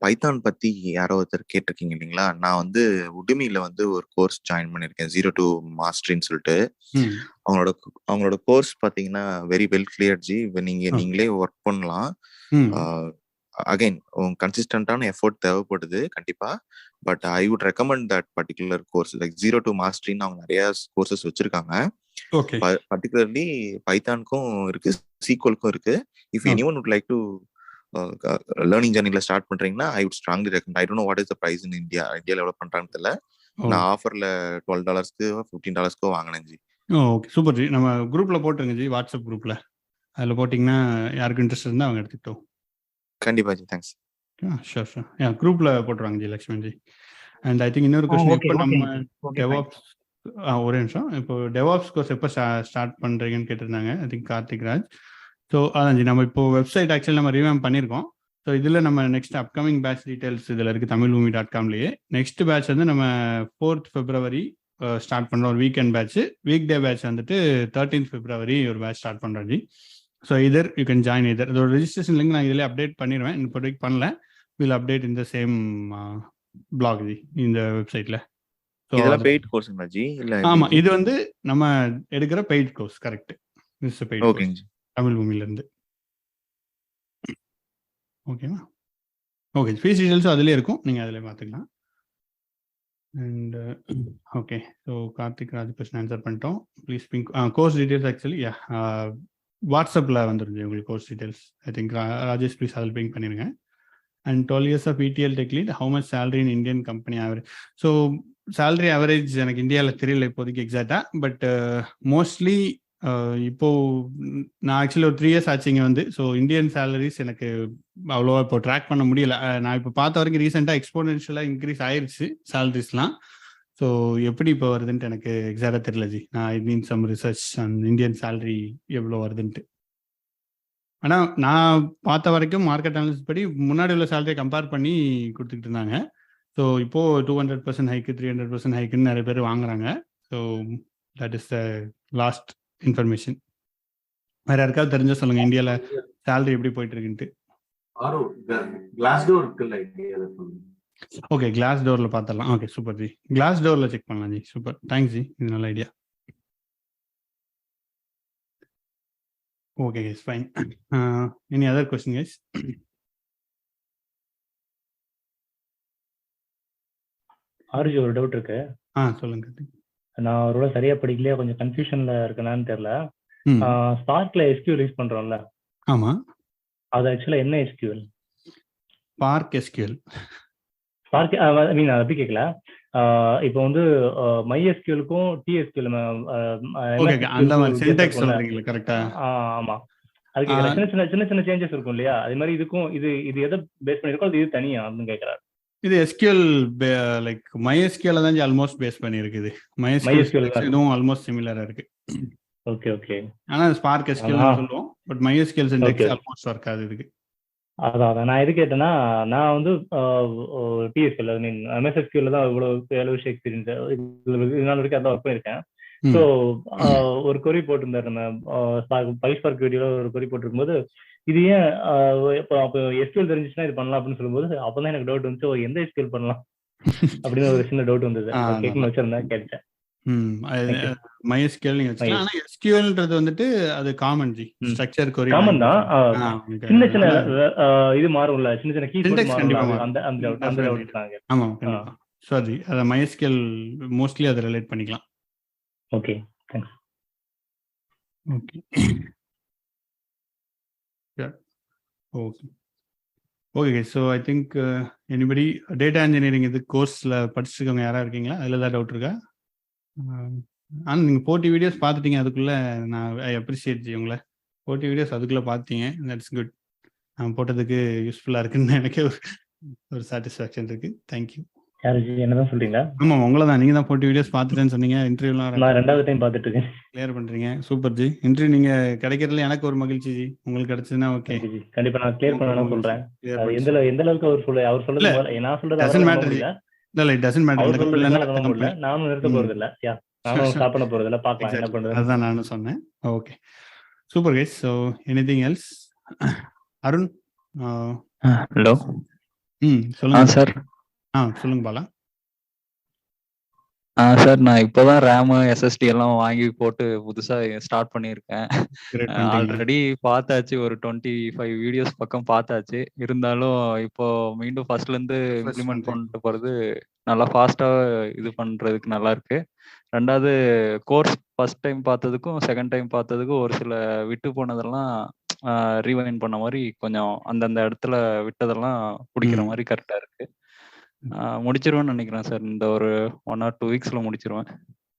பைத்தான் பத்தி யாரோ ஒருத்தர் கேட்டிருக்கீங்க இல்லைங்களா? நான் வந்து உடுமியில வந்து ஒரு கோர்ஸ் ஜாயின் பண்ணியிருக்கேன், 0 to மாஸ்டரின்னு சொல்லிட்டு. அவங்களோட கோர்ஸ் பாத்தீங்கன்னா வெரி வெல் கிளியர் ஜி. நீங்களே ஒர்க் பண்ணலாம். அகைன் கன்சிஸ்டன்டான எஃபோர்ட் தேவைப்படுது கண்டிப்பா. But I would recommend that particular course. Like 0 to மாஸ்டரின்னு அவங்க நிறைய கோர்சஸ் வச்சிருக்காங்க. பர்டிகுலர்லி பைத்தானுக்கும் இருக்கு, சீக்வலுக்கும் இருக்கு. If anyone would like to learning ஜர்னில ஸ்டார்ட் பண்றீங்கன்னா I would strongly recommend. I don't know what is the price in India. இந்தியால எவ்வளவு பண்றாங்கன்னு தெரியல. நான் ஆஃபர்ல $12 $15 வாங்கினேன் ஜி. Okay, super G. நம்ம குரூப்ல போட்டுருங்க ஜி, வாட்ஸ்அப் குரூப்ல. அதில் போட்டிங்கன்னா யாருக்கு இன்ட்ரெஸ்ட் இருந்தால் அவங்க எடுத்துக்கிட்டோம். கண்டிப்பா ஜி, தேங்க்ஸ். Sure sure. குரூப்ல போட்டுருவாங்க G Lakshman G. And I think இன்னொரு கொஸ்டின், இப்போ நம்ம டெவாப்ஸ் ஒரே நிமிஷம், இப்போ டெவாப்ஸ் கோர்ஸ் எப்போ ஸ்டார்ட் பண்ணுறீங்கன்னு கேட்டிருந்தாங்க. I think Karthik Raj. So அதான் ஜி, நம்ம இப்போ வெப்சைட் ஆக்சுவலி நம்ம ரிவேம் பண்ணியிருக்கோம். ஸோ இதில் நம்ம நெக்ஸ்ட் அப்கமிங் பேட்ச் டீட்டெயில்ஸ் இதில் இருக்குது, tamilboomi.comலேயே. நெக்ஸ்ட் பேட்ச் வந்து நம்ம 4th February ஸ்டார்ட் பண்ணுறோம், ஒரு weekend batch. Weekday batch வந்துட்டு 13th February ஒரு பேட்ச் ஸ்டார்ட் பண்ணுறோம் ji. So either you can join either. இதோட ரெஜிஸ்ட்ரேஷன் லிங்க் நான் இதில் அப்டேட் பண்ணிடுவேன். இப்போதைக்கு பண்ணல, வில் அப்டேட் இந்த சேம் பிளாக் ஜி, இந்த வெப்சைட்டில். இதெல்லாம் பெய்ட் கோர்ஸ்ங்களா ஜி? இல்ல ஆமா, இது வந்து நம்ம எடுக்கிற paid course. Correct, this is paid course Tamil பூமியில இருந்து. ஓகேவா? ஓகே, ஃபீஸ் டீடைல்ஸும் அதிலே இருக்கும், நீங்க அதிலே பார்த்துக்கலாம். And okay, so Karthik Raj question answer பண்ணிட்டோம். Please ping course details actually வாட்ஸ்அப்பில் வந்துருச்சு உங்களுக்கு course details. I think Rajesh please அதில் பிங்க் பண்ணிடுங்க. அண்ட் 12 years of ETL tech lead, how much salary in Indian company average? So salary average எனக்கு இந்தியாவில் தெரியல இப்போதைக்கு எக்ஸாக்டா. பட் மோஸ்ட்லி இப்போ நான் ஆக்சுவலி ஒரு 3 years ஆச்சு இங்கே வந்து. ஸோ இந்தியன் சேலரிஸ் எனக்கு அவ்வளோவா இப்போ ட்ராக் பண்ண முடியல. நான் இப்போ பார்த்த வரைக்கும் ரீசெண்டாக எக்ஸ்போனென்ஷியலாக இன்க்ரீஸ் ஆயிடுச்சு சேலரிஸ்லாம். ஸோ எப்படி இப்போ வருதுன்ட்டு எனக்கு எக்ஸாக்டாக தெரியல ஜி. நான் ஐ மீன் சம் ரிசர்ச் அந்த இந்தியன் சேலரி எவ்வளோ வருதுன்ட்டு. ஆனால் நான் பார்த்த வரைக்கும் மார்க்கெட் அனாலிசிஸ் படி முன்னாடி உள்ள சேலரியை கம்பேர் பண்ணி கொடுத்துக்கிட்டு இருந்தாங்க. ஸோ இப்போது 200% ஹைக்கு 300% ஹைக்குன்னு நிறைய பேர் வாங்குறாங்க. So that is the last information. வேற யாருக்காவது தெரிஞ்ச சொல்லுங்க, இந்தியாவில் சேலரி எப்படி போயிட்டு இருக்குன்ட்டு. ஓகே, கிளாஸ் டோர்ல பார்த்துடலாம். Okay, super ji. கிளாஸ் டோர்ல செக் பண்ணலாம் ஜி. சூப்பர், தேங்க்ஸ் ஜி, இது நல்ல idea. Okay guys, fine. Any other question guys? ஆர்ஜி, ஒரு டவுட் இருக்கு. சொல்லுங்க. நான் ஒரு சரியா படிக்கலையா, கொஞ்சம் கன்ஃபியூஷன்ல இருக்கனான்னு தெரியல. ஸ்பார்க்ல SQL யூஸ் பண்றோம்ல? ஆமா. அது ஆக்சுவலா என்ன SQL? Spark SQL. ஸ்பார்க் ஐ மீன் அப்படி கேட்கல. இப்போ வந்து MySQL-க்கும் TSQL அந்த மாதிரி சின்டாக்ஸ் சொல்றீங்க கரெக்ட்டா? ஆமா, அதுக்கு சின்ன சின்ன சின்ன சேஞ்சஸ் இருக்கும் இல்லையா? அதே மாதிரி இதுக்கும் இது எதை பேஸ் பண்ணிருக்கோ அது இது தனியா அப்படின்னு கேட்கறாரு. இது SQL லைக் MySQL தான் ஆல்மோஸ்ட் பேஸ் பண்ணிருக்குது. MySQL இதுவும் ஆல்மோஸ்ட் சிமிலரா இருக்கு. Okay okay. ஆனா ஸ்பார்க் SQL சொல்லுவோம், but MySQL syntax almost work ஆகுது இதுக்கு. அதான் நான் எது கேட்டேன்னா, நான் வந்து TSQL ஐ மீன் MSSQL தான் இவ்வளவு 7 வருஷம் எக்ஸ்பீரியன்ஸ், இதனால வரைக்கும் அதான் ஒர்க் பண்ணிருக்கேன். ஸோ ஒரு கொரி போட்டிருந்தாரு, நம்ம பைஸ்பார்க் வீடியோல ஒரு கொரி போட்டிருக்கும்போது, இது ஏன் இப்போ SQL தெரிஞ்சுச்சுன்னா இது பண்ணலாம் அப்படின்னு சொல்லும்போது, அப்பதான் எனக்கு டவுட் வந்துச்சு, எந்த SQL பண்ணலாம் அப்படின்னு ஒரு சின்ன டவுட் வந்தது. கேட்கணும்னு வச்சிருந்தேன், கேட்டேன். MySQL நீங்க வச்சுக்கலாம். ஆனா SQLன்றது வந்துட்டு அது காமன் ஜி, ஸ்ட்ரக்சர் கொரி காமன் தான். சின்ன சின்ன இது மாறும்ல, சின்ன சின்ன கீஸ் மாறும், அந்த அந்த டவுட் தாங்க. ஆமா கண்டிப்பா. சாரி, அத MySQL மோஸ்ட்லி அத ரிலேட் பண்ணிக்கலாம். Okay, thanks. Okay okay okay. So I think anybody data engineering இது கோர்ஸில் படிச்சுருக்கவங்க யாராவது இருக்கீங்களா? அதில் ஏதாவது டவுட் இருக்கா? ஆனால் நீங்கள் போட்டி வீடியோஸ் பார்த்துட்டீங்க, அதுக்குள்ளே நான் ஐ அப்ரிஷியேட் ஜி உங்களை. போட்டி வீடியோஸ் அதுக்குள்ளே பார்த்தீங்க, தட்ஸ் குட். நான் போட்டதுக்கு யூஸ்ஃபுல்லாக இருக்குன்னு எனக்கு ஒரு சாட்டிஸ்ஃபேக்ஷன் இருக்குது. தேங்க்யூ. என்னதான் சொல்றீங்களா? ஆமா, உங்களை தான். நீங்க தான் போட்டி வீடியோஸ் பார்த்துட்டேன்னு சொன்னீங்க. இன்டர்வியூலாம் நான் 2வது டைம் பார்த்துட்டு இருக்கேன். கிளியர் பண்றீங்க, சூப்பர் ஜி. இன்டர்வியூ நீங்க கிடைக்கிறதுல எனக்கு ஒரு மகிழ்ச்சி ஜி. உங்களுக்கு கிடைச்சதுன்னா ஓகே ஜி, கண்டிப்பா நான் கிளியர் பண்ணனும் சொல்றேன். எந்த அளவுக்கு அவர் சொல்றது நான் சொல்றது டசன்ட் மேட்டர். இல்ல இட் டசன்ட் மேட்டர். நானும் நிறுத்த போறது இல்ல, நானும் ஸ்டாப் பண்ண போறது இல்ல, பார்க்கலாம் என்ன பண்றது. அதான் நானும் சொன்னேன். Okay, super guys. So anything else? Arun hello. சொல்லுங்க சார். சொல்லுங்க பாலா. சார் நான் இப்போதான் ரேமு எஸ்எஸ்டி எல்லாம் வாங்கி போட்டு புதுசா ஸ்டார்ட் பண்ணியிருக்கேன். ஆல்ரெடி பார்த்தாச்சு, ஒரு 25 வீடியோஸ் பக்கம் பார்த்தாச்சு. இருந்தாலும் இப்போ மீண்டும் ஃபர்ஸ்ட்ல இருந்து இம்ப்ளிமெண்ட் பண்ணிட்டு போறது நல்லா ஃபாஸ்டா இது பண்றதுக்கு நல்லா இருக்கு. ரெண்டாவது கோர்ஸ் ஃபர்ஸ்ட் டைம் பார்த்ததுக்கும் செகண்ட் டைம் பார்த்ததுக்கும் ஒரு சில விட்டு போனதெல்லாம் ரீவைண்ட் பண்ண மாதிரி கொஞ்சம் அந்தந்த இடத்துல விட்டதெல்லாம் பிடிக்கிற மாதிரி கரெக்டா இருக்கு. முடிச்சிருவேன்னு நினைக்கிறேன் சார். இந்த ஒரு 1 or 2 வீக்ஸ்ல முடிச்சிருவேன்.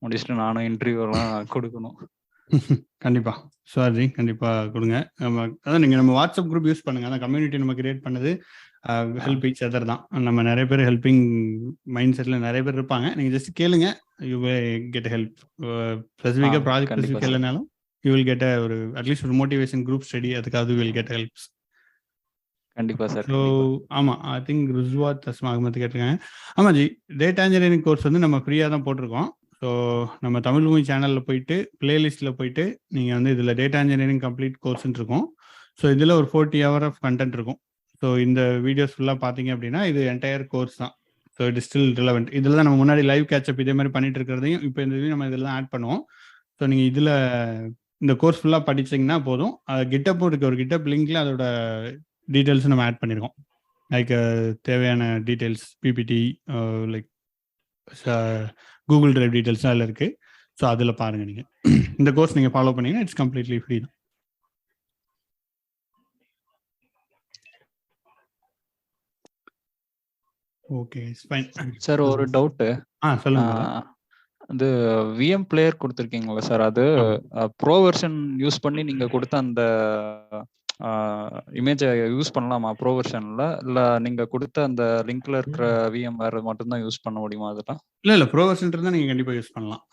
முடிச்சுட்டு நானும் இன்டர்வியூ எல்லாம் கொடுக்கணும். கண்டிப்பா சார்ஜி, கண்டிப்பா கொடுங்க. அதான் நீங்க நம்ம வாட்ஸ்அப் குரூப் யூஸ் பண்ணுங்க. அந்த கம்யூனிட்டி நம்ம கிரியேட் பண்ணது ஹெல்ப் ஈச் அதர் தான். நம்ம நிறைய பேர் ஹெல்பிங் மைண்ட் செட்ல நிறைய பேர் இருப்பாங்க. நீங்க ஜஸ்ட் கேளுங்க, யூ வில் கெட் ஹெல்ப். ஸ்பெசிஃபிக்கா ப்ராஜெக்ட் ஸ்பெசிஃபிக் இல்லைனாலும் யூ வில் கெட் ஒரு அட்லீஸ்ட் ஒரு மோட்டிவேஷன் குரூப் ஸ்டடி, அதுக்காக வில் கெட் ஹெல்ப்ஸ். கண்டிப்பா சார். ஸோ ஆமாம், ஐ திங்க் ருஸ்வாத் தஸ்மா அகமது கேட்டிருக்காங்க. ஆமாம் ஜி, டேட்டா இன்ஜினியரிங் கோர்ஸ் வந்து நம்ம ஃப்ரீயாக தான் போட்டிருக்கோம். ஸோ நம்ம தமிழ் பூமி சேனலில் போயிட்டு பிளேலிஸ்ட்டில் போயிட்டு நீங்கள் வந்து இதில் டேட்டா இன்ஜினியரிங் கம்ப்ளீட் கோர்ஸ்ன்னு இருக்கும். ஸோ இதில் ஒரு 40 hour ஆஃப் கண்டென்ட் இருக்கும். ஸோ இந்த வீடியோஸ் ஃபுல்லாக பார்த்தீங்க அப்படின்னா இது என்டையர் கோர்ஸ் தான். So it is still relevant. இதில் தான் நம்ம முன்னாடி லைவ் கேட்சப் இதே மாதிரி பண்ணிட்டு இருக்கிறதையும் இப்போ இந்த இதையும் நம்ம இதில் தான் ஆட் பண்ணுவோம். ஸோ நீங்கள் இதில் இந்த கோர்ஸ் ஃபுல்லாக படிச்சிங்கன்னா போதும். கிட்டப்பும் இருக்குது, ஒரு கிட்டப் லிங்க்ல அதோட டீட்டெயில்ஸ் நம்ம ஆட் பண்ணியிருக்கோம். லைக் தேவையான details, PPT, like Google drive details அதில் இருக்குது. ஸோ அதில் பாருங்கள். நீங்கள் இந்த கோர்ஸ் நீங்கள் ஃபாலோ பண்ணீங்கன்னா இட்ஸ் கம்ப்ளீட்லி ஃப்ரீ தான். Okay fine sir. ஒரு டவுட்டு. சொல்லுங்க. அது விஎம் பிளேயர் கொடுத்துருக்கீங்களா சார்? அது ப்ரோ வெர்ஷன் யூஸ் பண்ணி நீங்கள் கொடுத்த அந்த இமேஜை யூஸ் பண்ணலாமா ப்ரோ வெர்ஷன்ல? இல்ல நீங்க கொடுத்த அந்த லிங்க்ல இருக்கிற விஎம் வேற மட்டும் தான் யூஸ் பண்ண முடியுமா? அதெல்லாம் இல்ல ப்ரோ வெர்ஷன் இருந்தா நீங்க கண்டிப்பா யூஸ் பண்ணலாம்.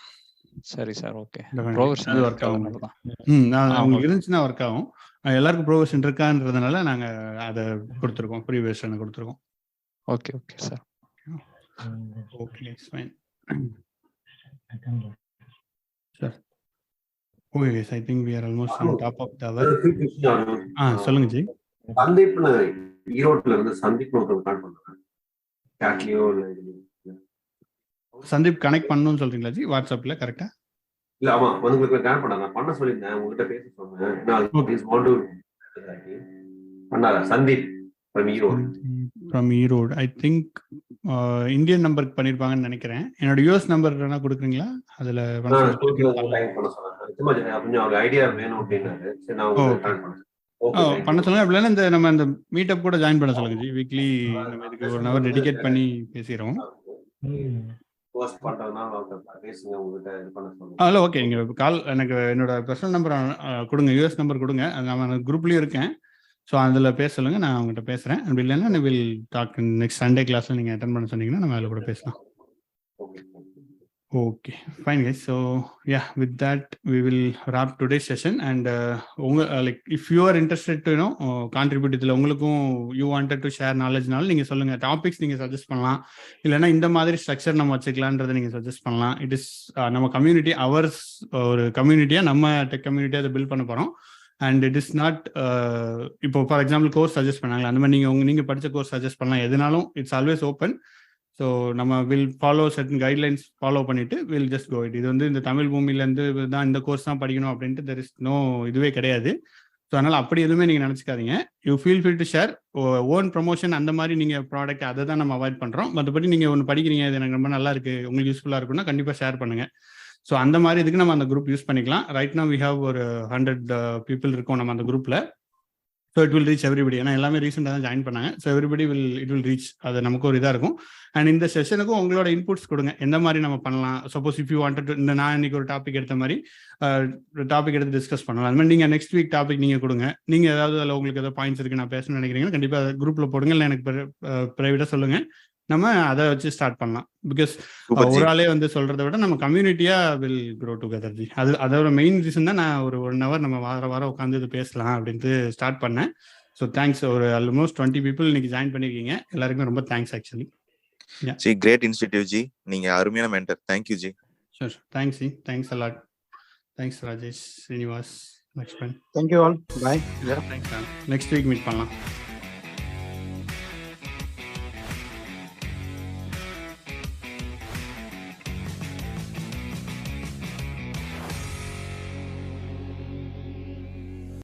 சரி sir, okay. Bro version work ஆகும். உங்களுக்கு இருந்துச்சுன்னா ஒர்க் ஆகும். எல்லாருக்கும் ப்ரோ வெர்ஷன் இருக்கான்றதுனால நாங்க அதை கொடுத்துருக்கோம், ஃப்ரீ வெர்ஷனை கொடுத்துருக்கோம். Okay okay sir. Okay fine sir. Okay guys, I think we are almost on top of the hour. சொல்லுங்க ஜி. சந்தீப் ஈரோட்ல இருந்து சந்தீப் கால் பண்றேன். சாட்லியோ சந்தீப் கனெக்ட் பண்ணனும்னு சொல்றீங்களா ஜி வாட்ஸ்அப்ல? கரெக்ட்டா? இல்ல, ஆமா, உங்களுக்கு கால் பண்ணாங்க. நான் பண்ண சொல்லிருந்தேன், உங்ககிட்ட பேச சொன்னேன். நான் ப்ளீஸ் வாண்ட் டு பண்ணாரா? Sandeep from Erode. I think Indian நம்பருக்கு பண்ணிருப்பாங்கன்னு நினைக்கிறேன். என்னோட யூஎஸ் நம்பர் வேணா கொடுக்குறீங்களா? அதுல பண்ண சொல்லுங்க. அப்படின்னா இந்த நம்ம இந்த மீட்டப் கூட ஜாயின் பண்ண சொல்லுங்க ஜி. வீக்லி நம்ம இதுக்கு 1 hour டெடிகேட் பண்ணி பேசிடுவோம். ஓகே, நீங்க கால் எனக்கு என்னோட பர்சனல் நம்பர் கொடுங்க, யூஎஸ் நம்பர் கொடுங்க. நான் குரூப்லயும் இருக்கேன். ஸோ அதில் பேச சொல்லுங்க, நான் அவங்ககிட்ட பேசுகிறேன். அப்படி இல்லைன்னா வில் டாக் நெக்ஸ்ட் சண்டே கிளாஸில் நீங்கள் அட்டன் பண்ண சொன்னீங்கன்னா நம்ம அதில் கூட பேசலாம். Okay fine guys. So with that we will wrap today's session. And like if you are interested to contribute, இதில் உங்களுக்கும் யூ வாண்டட் டு ஷேர் நாலேஜ்னாலும் நீங்கள் சொல்லுங்கள். டாபிக்ஸ் நீங்கள் சஜஸ்ட் பண்ணலாம், இல்லைன்னா இந்த மாதிரி ஸ்ட்ரக்சர் நம்ம வச்சுக்கலான்றதை நீங்கள் சஜஸ்ட் பண்ணலாம். இட் இஸ் நம்ம கம்யூனிட்டி, அவர்ஸ் ஒரு கம்யூனிட்டியாக நம்ம டெக் கம்யூனிட்டியாக அதை பில்ட் பண்ண போகிறோம். அண்ட் இட் இஸ் நாட் இப்போ ஃபார் எக்ஸாம்பிள் கோர்ஸ் சஜஸ்ட் பண்ணாங்களா, அந்த மாதிரி நீங்கள் படித்த கோர்ஸ் சஜஸ்ட் பண்ணலாம். எதுனாலும் இட்ஸ் ஆல்வேஸ் ஓப்பன். ஸோ நம்ம will follow certain guidelines follow பண்ணிட்டு வில் ஜஸ்ட் கோ இட். இது வந்து இந்த தமிழ் பூமியிலேருந்து தான் இந்த கோர்ஸ் தான் படிக்கணும் அப்படின்ட்டு தெர் இஸ் நோ இதுவே கிடையாது. ஸோ அதனால் அப்படி எதுவுமே நீங்கள் நினச்சிக்காதீங்க. You feel to share own promotion அந்த மாதிரி நீங்கள் ப்ராடக்ட் அதை தான் நம்ம அவாய்ட் பண்ணுறோம். மற்றபடி நீங்கள் ஒன்று படிக்கிறீங்க, இது எனக்கு ரொம்ப நல்லா இருக்குது, உங்களுக்கு யூஸ்ஃபுல்லாக இருக்குன்னா கண்டிப்பாக ஷேர் பண்ணுங்கள். ஸோ அந்த மாதிரி இதுக்கு நம்ம அந்த குரூப் யூஸ் பண்ணிக்கலாம். ரைட் நவ் வி ஹாவ் ஒரு 100 people இருக்கோம் நம்ம அந்த குரூப்பில். So it will reach everybody. ஏன்னா எல்லாமே ரீசெண்டாக தான் ஜாயின் பண்ணாங்க. So everybody it will reach. அது நமக்கு ஒரு இதாக இருக்கும். அண்ட் இந்த செஷனுக்கும் உங்களோட இன்புட்ஸ் கொடுங்க, எந்த மாதிரி நம்ம பண்ணலாம். சப்போஸ் இஃப் யூ வாண்டட் இந்த நான் இன்னைக்கு ஒரு டாபிக் எடுத்த மாதிரி டாபிக் எடுத்து டிஸ்கஸ் பண்ணலாம். அது மாதிரி நீங்கள் நெக்ஸ்ட் வீக் டாபிக் நீங்கள் கொடுங்க. நீங்கள் ஏதாவது அதில் உங்களுக்கு ஏதாவது பாயிண்ட்ஸ் இருக்குது நான் பேசணும்னு நினைக்கிறீங்கன்னா கண்டிப்பாக குரூப்பில் போடுங்க, இல்லை எனக்கு ப்ரைவேட்டாக சொல்லுங்கள். நம்ம அதை வச்சு ஸ்டார்ட் பண்ணலாம். பிகாஸ் ஒரு ஆளே வந்து சொல்றதை விட நம்ம கம்யூனிட்டியா வில் க்ரோ டுகெதர் ஜி. அதோட மெயின் ரீசன் தான் நான் ஒரு 1 hour நம்ம வாரம் உட்காந்து இது பேசலாம் அப்படின்ட்டு ஸ்டார்ட் பண்ணேன். So thanks. ஒரு ஆல்மோஸ்ட் 20 people இன்னைக்கு ஜாயின் பண்ணிருக்கீங்க. எல்லாருக்குமே ரொம்ப thanks actually. Ji great institute ji, நீங்க அருமையான mentor. Thank you ji. Sure, thanks ji, thanks a lot. Thanks Rajesh, Srinivas, next time. Thank you all. Bye. Next week meet பண்ணலாம்.